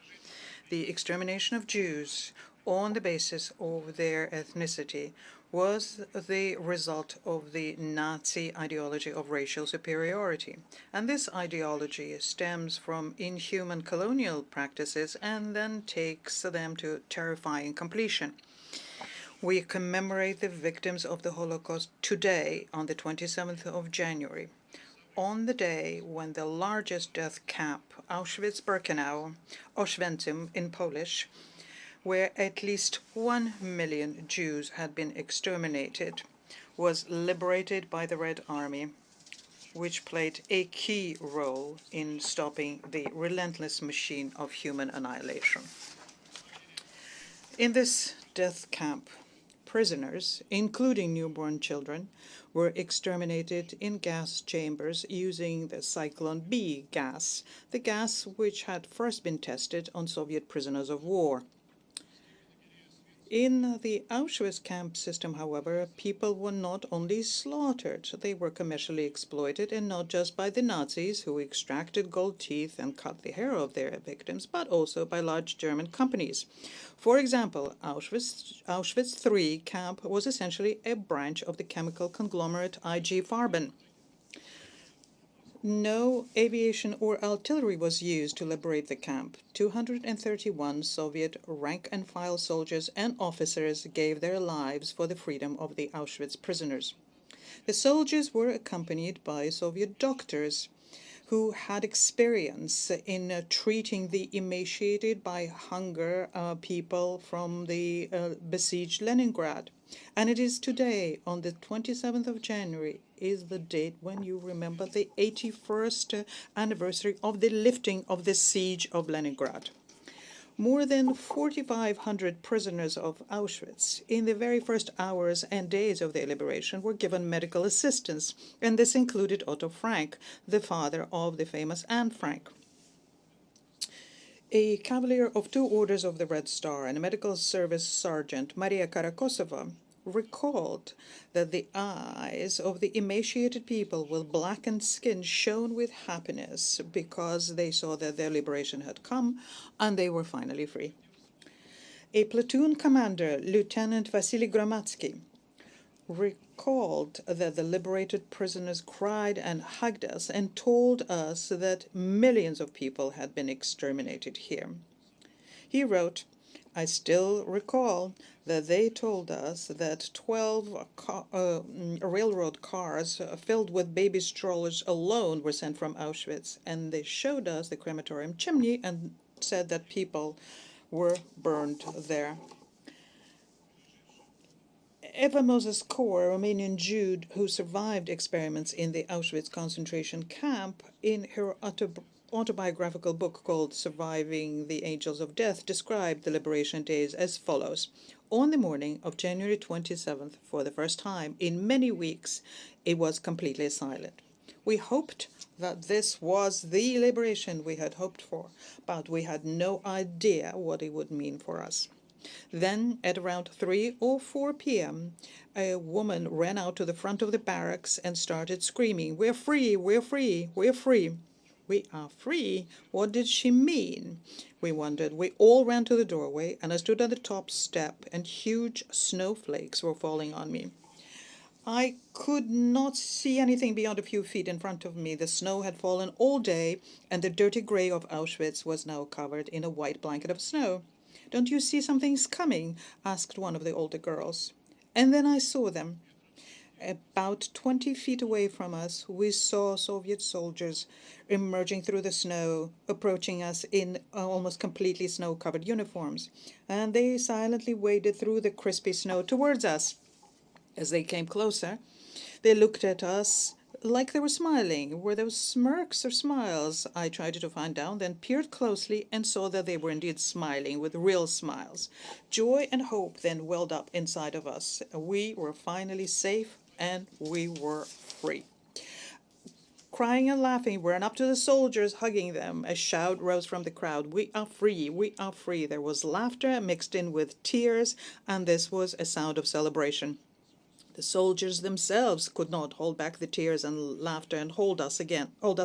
the extermination of Jews on the basis of their ethnicity was the result of the Nazi ideology of racial superiority. And this ideology stems from inhuman colonial practices and then takes them to terrifying completion. We commemorate the victims of the Holocaust today on the 27th of January, on the day when the largest death camp, Auschwitz-Birkenau, Oświęcim in Polish, where at least 1 million Jews had been exterminated, was liberated by the Red Army, which played a key role in stopping the relentless machine of human annihilation. In this death camp, prisoners, including newborn children, were exterminated in gas chambers using the Cyclone B gas, the gas which had first been tested on Soviet prisoners of war. In the Auschwitz camp system, however, people were not only slaughtered, they were commercially exploited, and not just by the Nazis, who extracted gold teeth and cut the hair of their victims, but also by large German companies. For example, Auschwitz III camp was essentially a branch of the chemical conglomerate IG Farben. No aviation or artillery was used to liberate the camp. 231 Soviet rank-and-file soldiers and officers gave their lives for the freedom of the Auschwitz prisoners. The soldiers were accompanied by Soviet doctors who had experience in treating the emaciated by hunger people from the besieged Leningrad. And it is today, on the 27th of January, is the date when you remember the 81st anniversary of the lifting of the siege of Leningrad. More than 4,500 prisoners of Auschwitz in the very first hours and days of their liberation were given medical assistance, and this included Otto Frank, the father of the famous Anne Frank. A cavalier of 2 orders of the Red Star and a medical service sergeant, Maria Karakosova, recalled that the eyes of the emaciated people with blackened skin shone with happiness because they saw that their liberation had come and they were finally free. A platoon commander, Lieutenant Vasily Gromadsky, recalled that the liberated prisoners cried and hugged us and told us that millions of people had been exterminated here. He wrote, "I still recall that they told us that 12 railroad cars filled with baby strollers alone were sent from Auschwitz, and they showed us the crematorium chimney and said that people were burned there." Eva Moses Kor, a Romanian Jew who survived experiments in the Auschwitz concentration camp, in her autobiographical book called Surviving the Angels of Death described the liberation days as follows. On the morning of January 27th, for the first time in many weeks, it was completely silent. We hoped that this was the liberation we had hoped for, but we had no idea what it would mean for us. Then, at around 3 or 4 p.m., a woman ran out to the front of the barracks and started screaming, "We're free! We're free! We're free!" We are free? What did she mean? We wondered. We all ran to the doorway, and I stood on the top step, and huge snowflakes were falling on me. I could not see anything beyond a few feet in front of me. The snow had fallen all day, and the dirty gray of Auschwitz was now covered in a white blanket of snow. "Don't you see something's coming?" asked one of the older girls. And then I saw them. About 20 feet away from us, we saw Soviet soldiers emerging through the snow, approaching us in almost completely snow-covered uniforms. And they silently waded through the crispy snow towards us. As they came closer, they looked at us like they were smiling. Were those smirks or smiles? I tried to find out, then peered closely and saw that they were indeed smiling with real smiles. Joy and hope then welled up inside of us. We were finally safe and we were free. Crying and laughing, we ran up to the soldiers, hugging them. A shout rose from the crowd, "We are free! We are free!" There was laughter mixed in with tears, and this was a sound of celebration. The soldiers themselves could not hold back the tears and laughter and hold us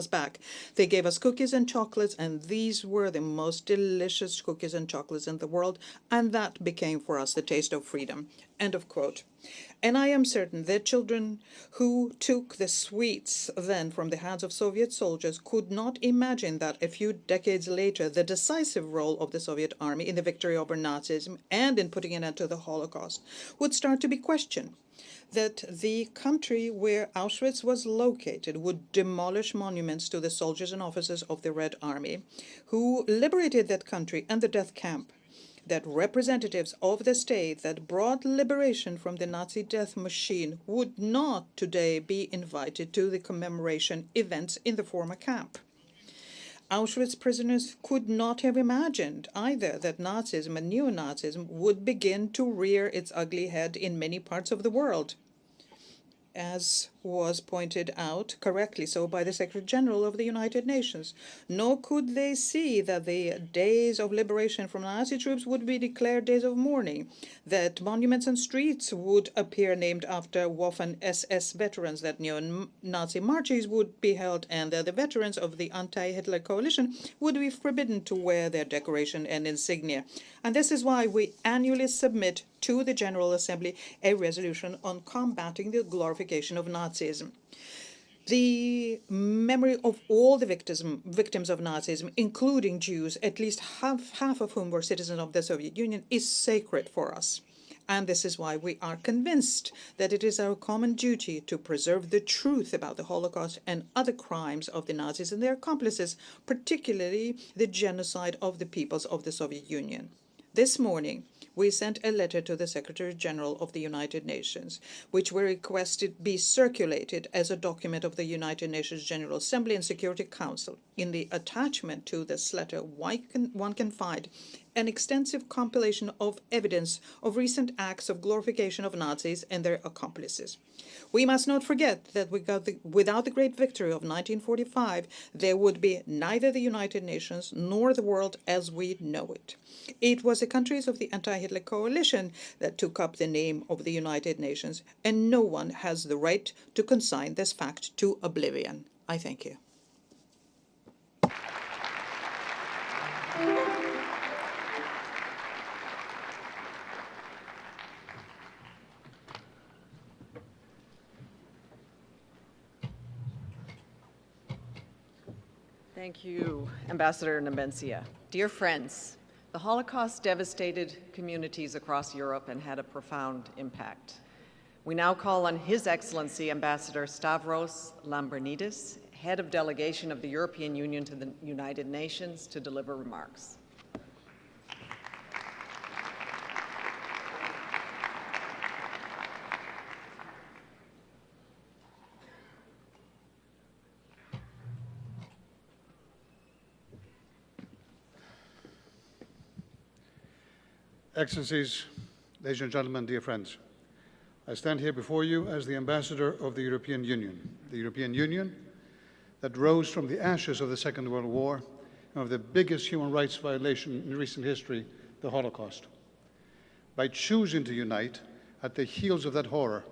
back. They gave us cookies and chocolates, and these were the most delicious cookies and chocolates in the world, and that became for us the taste of freedom. End of quote. And I am certain that children who took the sweets then from the hands of Soviet soldiers could not imagine that a few decades later the decisive role of the Soviet army in the victory over Nazism and in putting an end to the Holocaust would start to be questioned. That the country where Auschwitz was located would demolish monuments to the soldiers and officers of the Red Army who liberated that country and the death camp. That representatives of the state that brought liberation from the Nazi death machine would not today be invited to the commemoration events in the former camp. Auschwitz prisoners could not have imagined either that Nazism and neo-Nazism would begin to rear its ugly head in many parts of the world, as was pointed out correctly so by the Secretary General of the United Nations. Nor could they see that the days of liberation from Nazi troops would be declared days of mourning, that monuments and streets would appear named after Waffen SS veterans, that neo-Nazi marches would be held, and that the veterans of the anti-Hitler coalition would be forbidden to wear their decoration and insignia. And this is why we annually submit to the General Assembly a resolution on combating the glorification of Nazism. The memory of all the victims of Nazism, including Jews, at least half of whom were citizens of the Soviet Union, is sacred for us. And this is why we are convinced that it is our common duty to preserve the truth about the Holocaust and other crimes of the Nazis and their accomplices, particularly the genocide of the peoples of the Soviet Union. This morning, we sent a letter to the Secretary General of the United Nations, which we requested be circulated as a document of the United Nations General Assembly and Security Council. In the attachment to this letter, one can find an extensive compilation of evidence of recent acts of glorification of Nazis and their accomplices. We must not forget that without the great victory of 1945, there would be neither the United Nations nor the world as we know it. It was the countries of the anti-Hitler coalition that took up the name of the United Nations, and no one has the right to consign this fact to oblivion. I thank you. Thank you, Ambassador Nemencia. Dear friends, the Holocaust devastated communities across Europe and had a profound impact. We now call on His Excellency Ambassador Stavros Lambrinidis, Head of Delegation of the European Union to the United Nations, to deliver remarks. Excellencies, ladies and gentlemen, dear friends, I stand here before you as the ambassador of the European Union that rose from the ashes of the Second World War and of the biggest human rights violation in recent history, the Holocaust. By choosing to unite at the heels of that horror,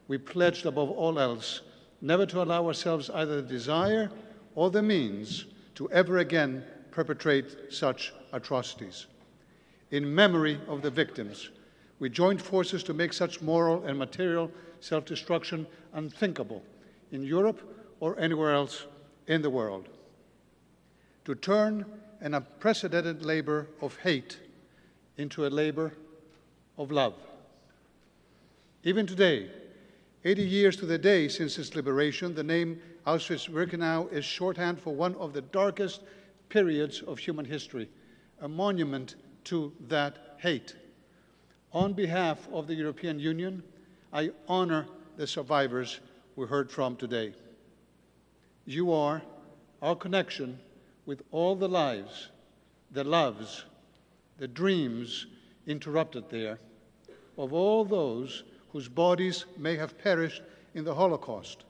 we pledged above all else never to allow ourselves either the desire or the means to ever again perpetrate such atrocities. In memory of the victims, we joined forces to make such moral and material self-destruction unthinkable in Europe or anywhere else in the world. To turn an unprecedented labor of hate into a labor of love. Even today, 80 years to the day since its liberation, the name Auschwitz-Birkenau is shorthand for one of the darkest periods of human history, a monument to that hate. On behalf of the European Union, I honor the survivors we heard from today. You are our connection with all the lives, the loves, the dreams interrupted there, of all those whose bodies may have perished in the Holocaust,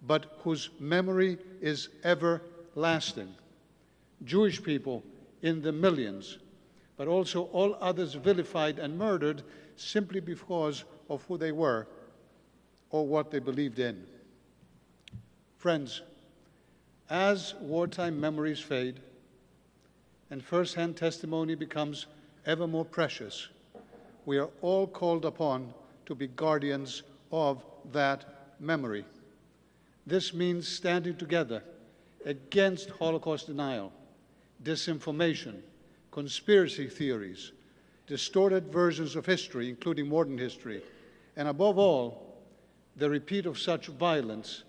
but whose memory is everlasting. Jewish people in the millions, but also all others vilified and murdered simply because of who they were or what they believed in. Friends, as wartime memories fade and first-hand testimony becomes ever more precious, we are all called upon to be guardians of that memory. This means standing together against Holocaust denial, disinformation, conspiracy theories, distorted versions of history, including modern history, and above all, the repeat of such violence,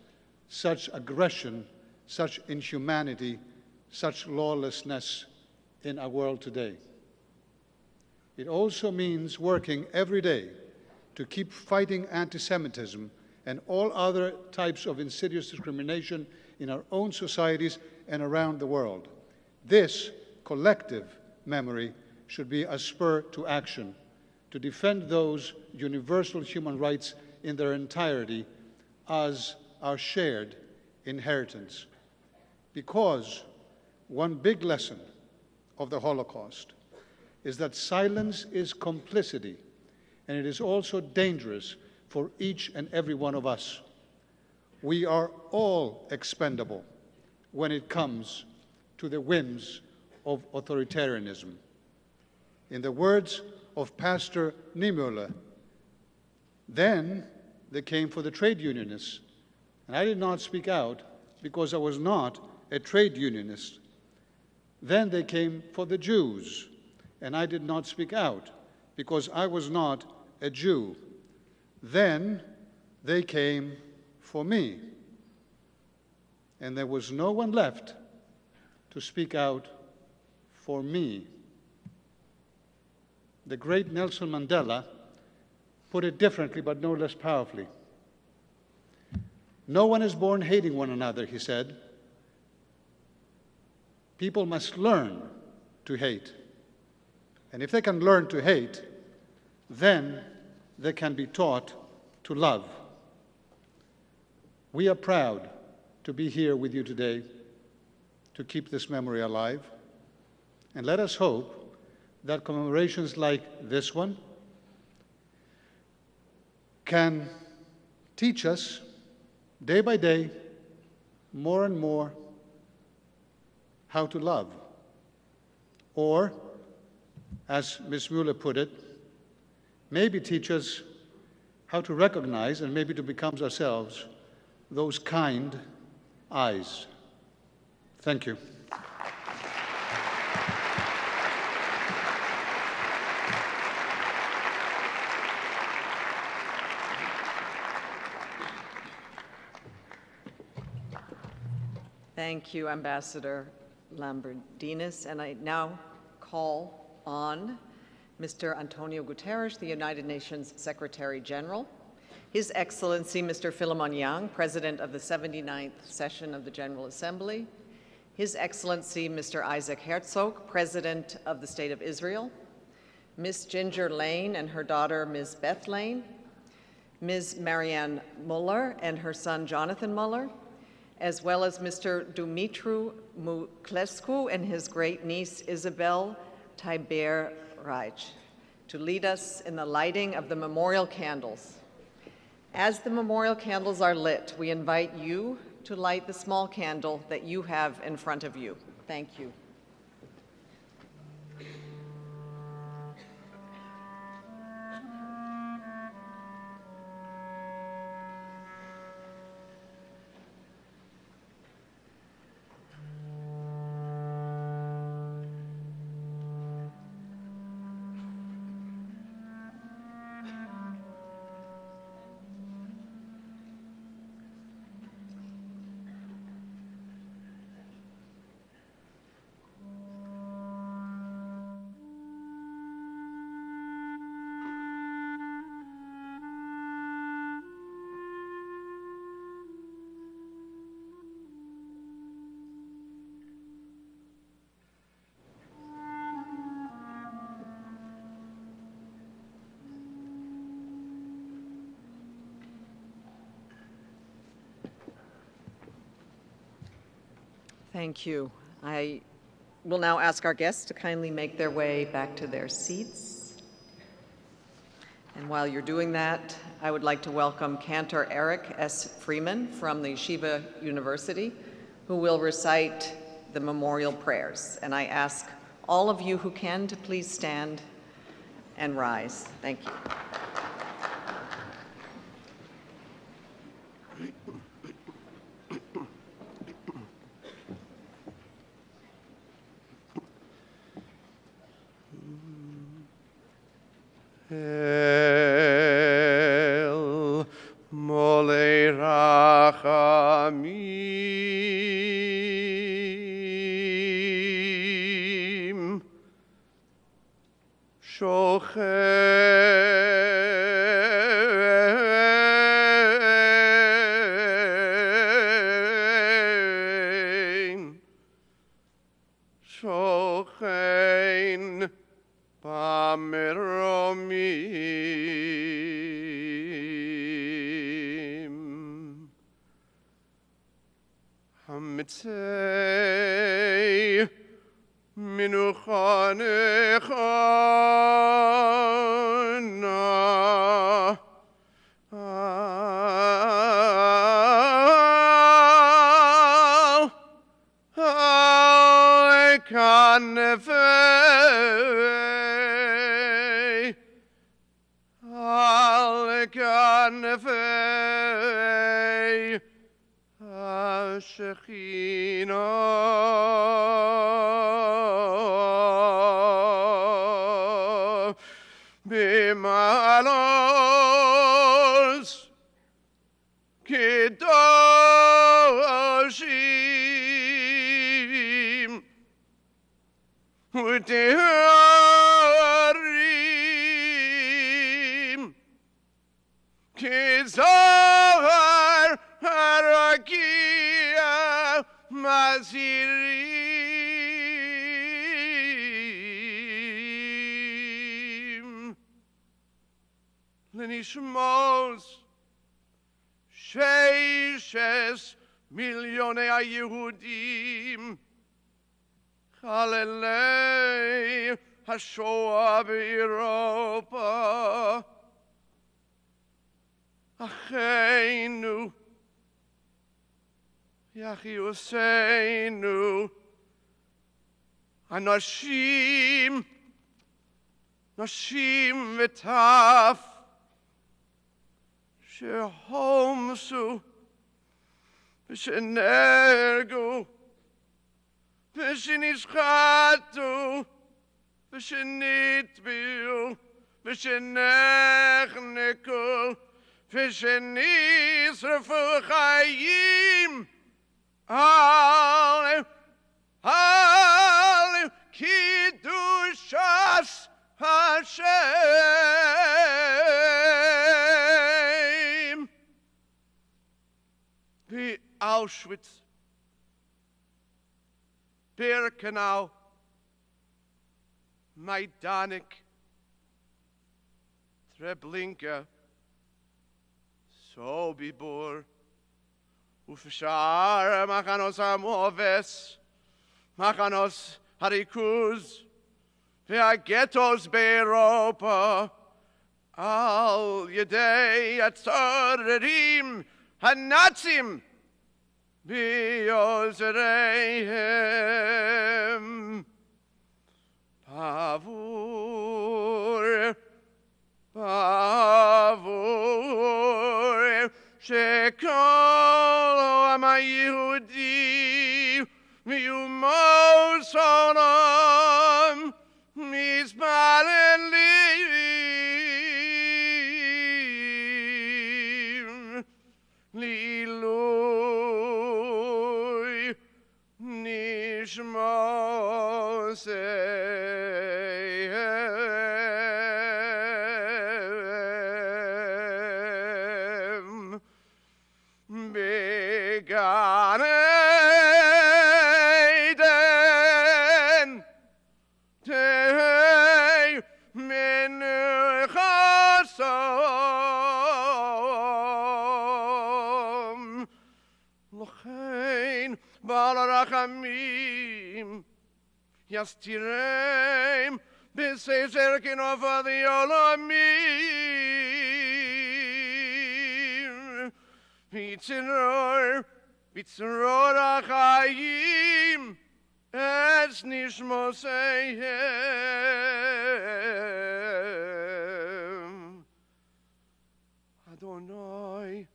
such aggression, such inhumanity, such lawlessness in our world today. It also means working every day to keep fighting anti-Semitism and all other types of insidious discrimination in our own societies and around the world. This collective memory should be a spur to action to defend those universal human rights in their entirety as our shared inheritance. Because one big lesson of the Holocaust is that silence is complicity, and it is also dangerous for each and every one of us. We are all expendable when it comes to the whims of authoritarianism. In the words of Pastor Niemöller, then they came for the trade unionists, and I did not speak out because I was not a trade unionist. Then they came for the Jews, and I did not speak out because I was not a Jew. Then they came for me, and there was no one left to speak out for me. The great Nelson Mandela put it differently, but no less powerfully. No one is born hating one another, he said. People must learn to hate. And if they can learn to hate, then they can be taught to love. We are proud to be here with you today to keep this memory alive. And let us hope that commemorations like this one can teach us day by day more and more how to love. Or, as Ms. Mueller put it, maybe teach us how to recognize and maybe to become ourselves those kind eyes. Thank you. Thank you, Ambassador Lambrinidis. And I now call on Mr. Antonio Guterres, the United Nations Secretary General, His Excellency Mr. Philemon Yang, President of the 79th Session of the General Assembly, His Excellency Mr. Isaac Herzog, President of the State of Israel, Miss Ginger Lane and her daughter, Ms. Beth Lane, Ms. Marianne Muller and her son, Jonathan Muller, as well as Mr. Dumitru Muclescu and his great niece, Isabel Tiber Reich, to lead us in the lighting of the memorial candles. As the memorial candles are lit, we invite you to light the small candle that you have in front of you. Thank you. Thank you. I will now ask our guests to kindly make their way back to their seats. And while you're doing that, I would like to welcome Cantor Eric S. Freeman from the Yeshiva University, who will recite the memorial prayers. And I ask all of you who can to please stand and rise. Thank you. El Molei Rachamim Shochein Bameromim Hamitzei Minuchanechana Al-Kanefei Al-Kanefei Ashechina Bimalos Kedoshim Uteharim Kizahar Harakia Mazirim Lenishmos Sheishes Millionei Yehudim Chalelei HaShoah b'Europa Acheinu Yachiuseinu Anashim Nashim v'taf Shehomsu V'shenergu V'shenishchatu V'shenitbiu V'shenechneku V'shenisrafu chayim Al Kiddushas Hashem Auschwitz, Birkenau, Majdanek, Treblinka, Sobibor, Ufshar, Machanos Amoves, Machanos Harikuz, Veagetos Beropa, Al Yedei Atzorim, Hanatsim, Biozrehem, Pavur, Pavur, Shekol Amayehudi, Miumos Olam, Mizbalen Livim, Lilui, Nishmoseihem, Began Eden, Tei Menuchasom, Lochein Balarachamim, Yastireim, Besezer of the Olamim, Vitzror Achayim, Es Nishmoseihem, Adonai,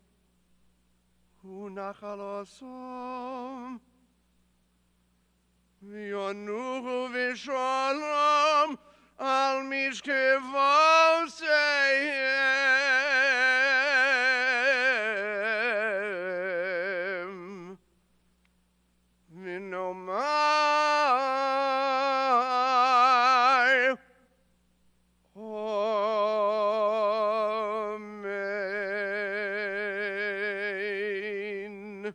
Hu Nachalosom, V'yonuchu v'shalom al mishkevoseihem, v'nomar Amen.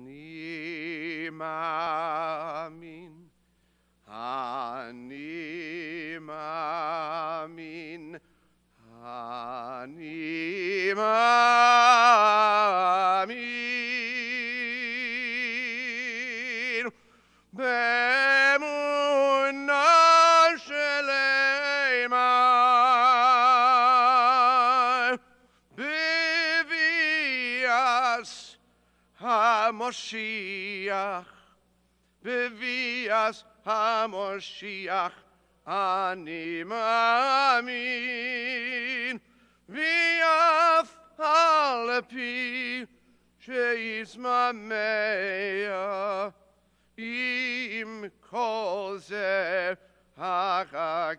Ani mamin, ani mamin, ani mamin, be'emunah shelema, bevias HaMoshiach, bevias HaMoshiach, ani mamin, v'af al pi she'yismamea, im kol ze achakelo,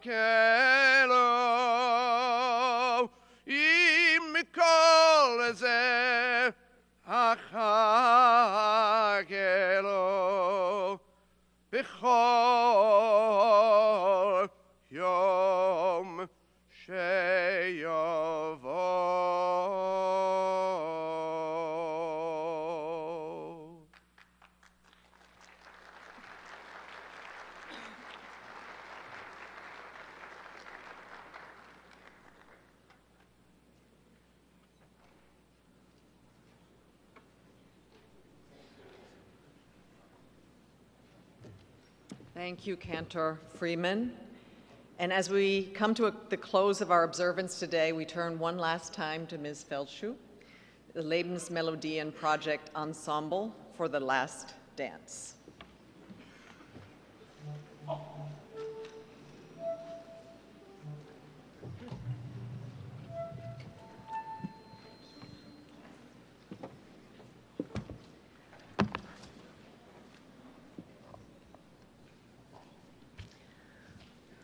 im kol ze achakelo, b'chol yom sheyavo. Thank you, Cantor Freeman. And as we come to the close of our observance today, we turn one last time to Ms. Feldschuh, the Lebensmelodien Project Ensemble for the last dance.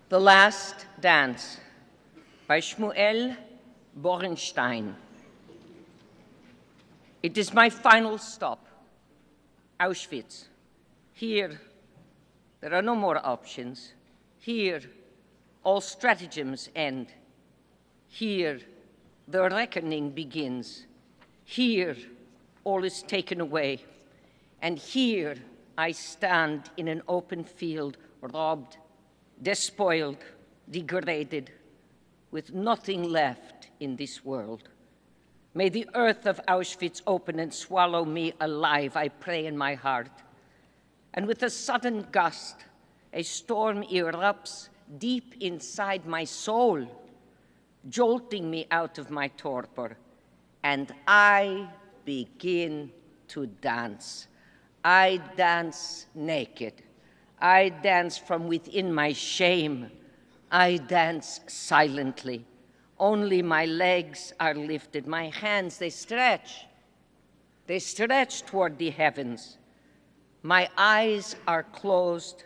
The Last Dance by Shmuel Borenstein. It is my final stop, Auschwitz. Here, there are no more options. Here, all stratagems end. Here, the reckoning begins. Here, all is taken away. And here, I stand in an open field, robbed, despoiled, degraded, with nothing left in this world. May the earth of Auschwitz open and swallow me alive, I pray in my heart. And with a sudden gust, a storm erupts deep inside my soul, jolting me out of my torpor, and I begin to dance. I dance naked. I dance from within my shame. I dance silently. Only my legs are lifted. My hands, they stretch. They stretch toward the heavens. My eyes are closed,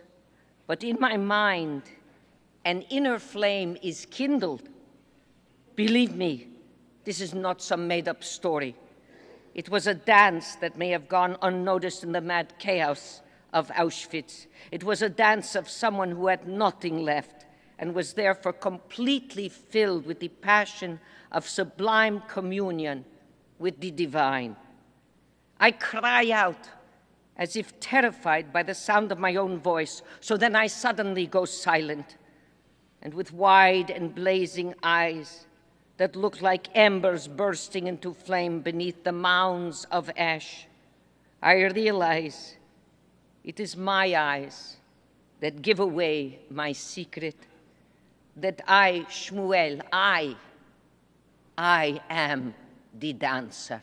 but in my mind, an inner flame is kindled. Believe me, this is not some made-up story. It was a dance that may have gone unnoticed in the mad chaos of Auschwitz. It was a dance of someone who had nothing left and was therefore completely filled with the passion of sublime communion with the divine. I cry out as if terrified by the sound of my own voice, so then I suddenly go silent, and with wide and blazing eyes that look like embers bursting into flame beneath the mounds of ash, I realize it is my eyes that give away my secret, that I, Shmuel, I am the dancer.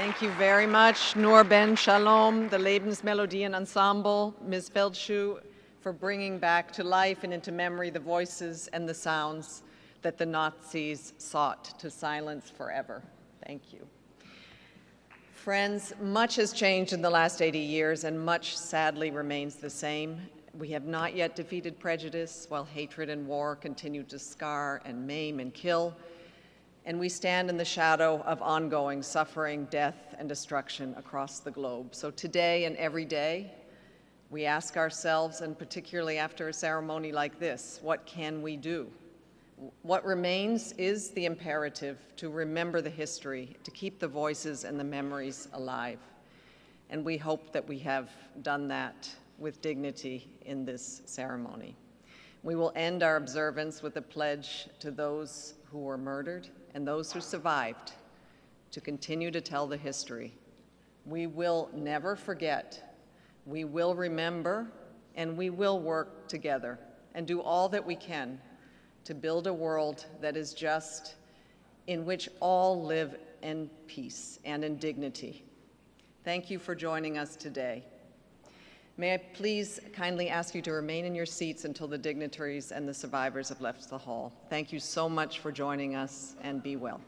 Thank you very much, Nur Ben Shalom, the Lebensmelodien Ensemble, Ms. Feldschuh, for bringing back to life and into memory the voices and the sounds that the Nazis sought to silence forever. Thank you. Friends, much has changed in the last 80 years, and much sadly remains the same. We have not yet defeated prejudice, while hatred and war continue to scar and maim and kill. And we stand in the shadow of ongoing suffering, death, and destruction across the globe. So today and every day, we ask ourselves, and particularly after a ceremony like this, what can we do? What remains is the imperative to remember the history, to keep the voices and the memories alive. And we hope that we have done that with dignity in this ceremony. We will end our observance with a pledge to those who were murdered and those who survived to continue to tell the history. We will never forget. We will remember, and we will work together and do all that we can to build a world that is just, in which all live in peace and in dignity. Thank you for joining us today. May I please kindly ask you to remain in your seats until the dignitaries and the survivors have left the hall. Thank you so much for joining us, and be well.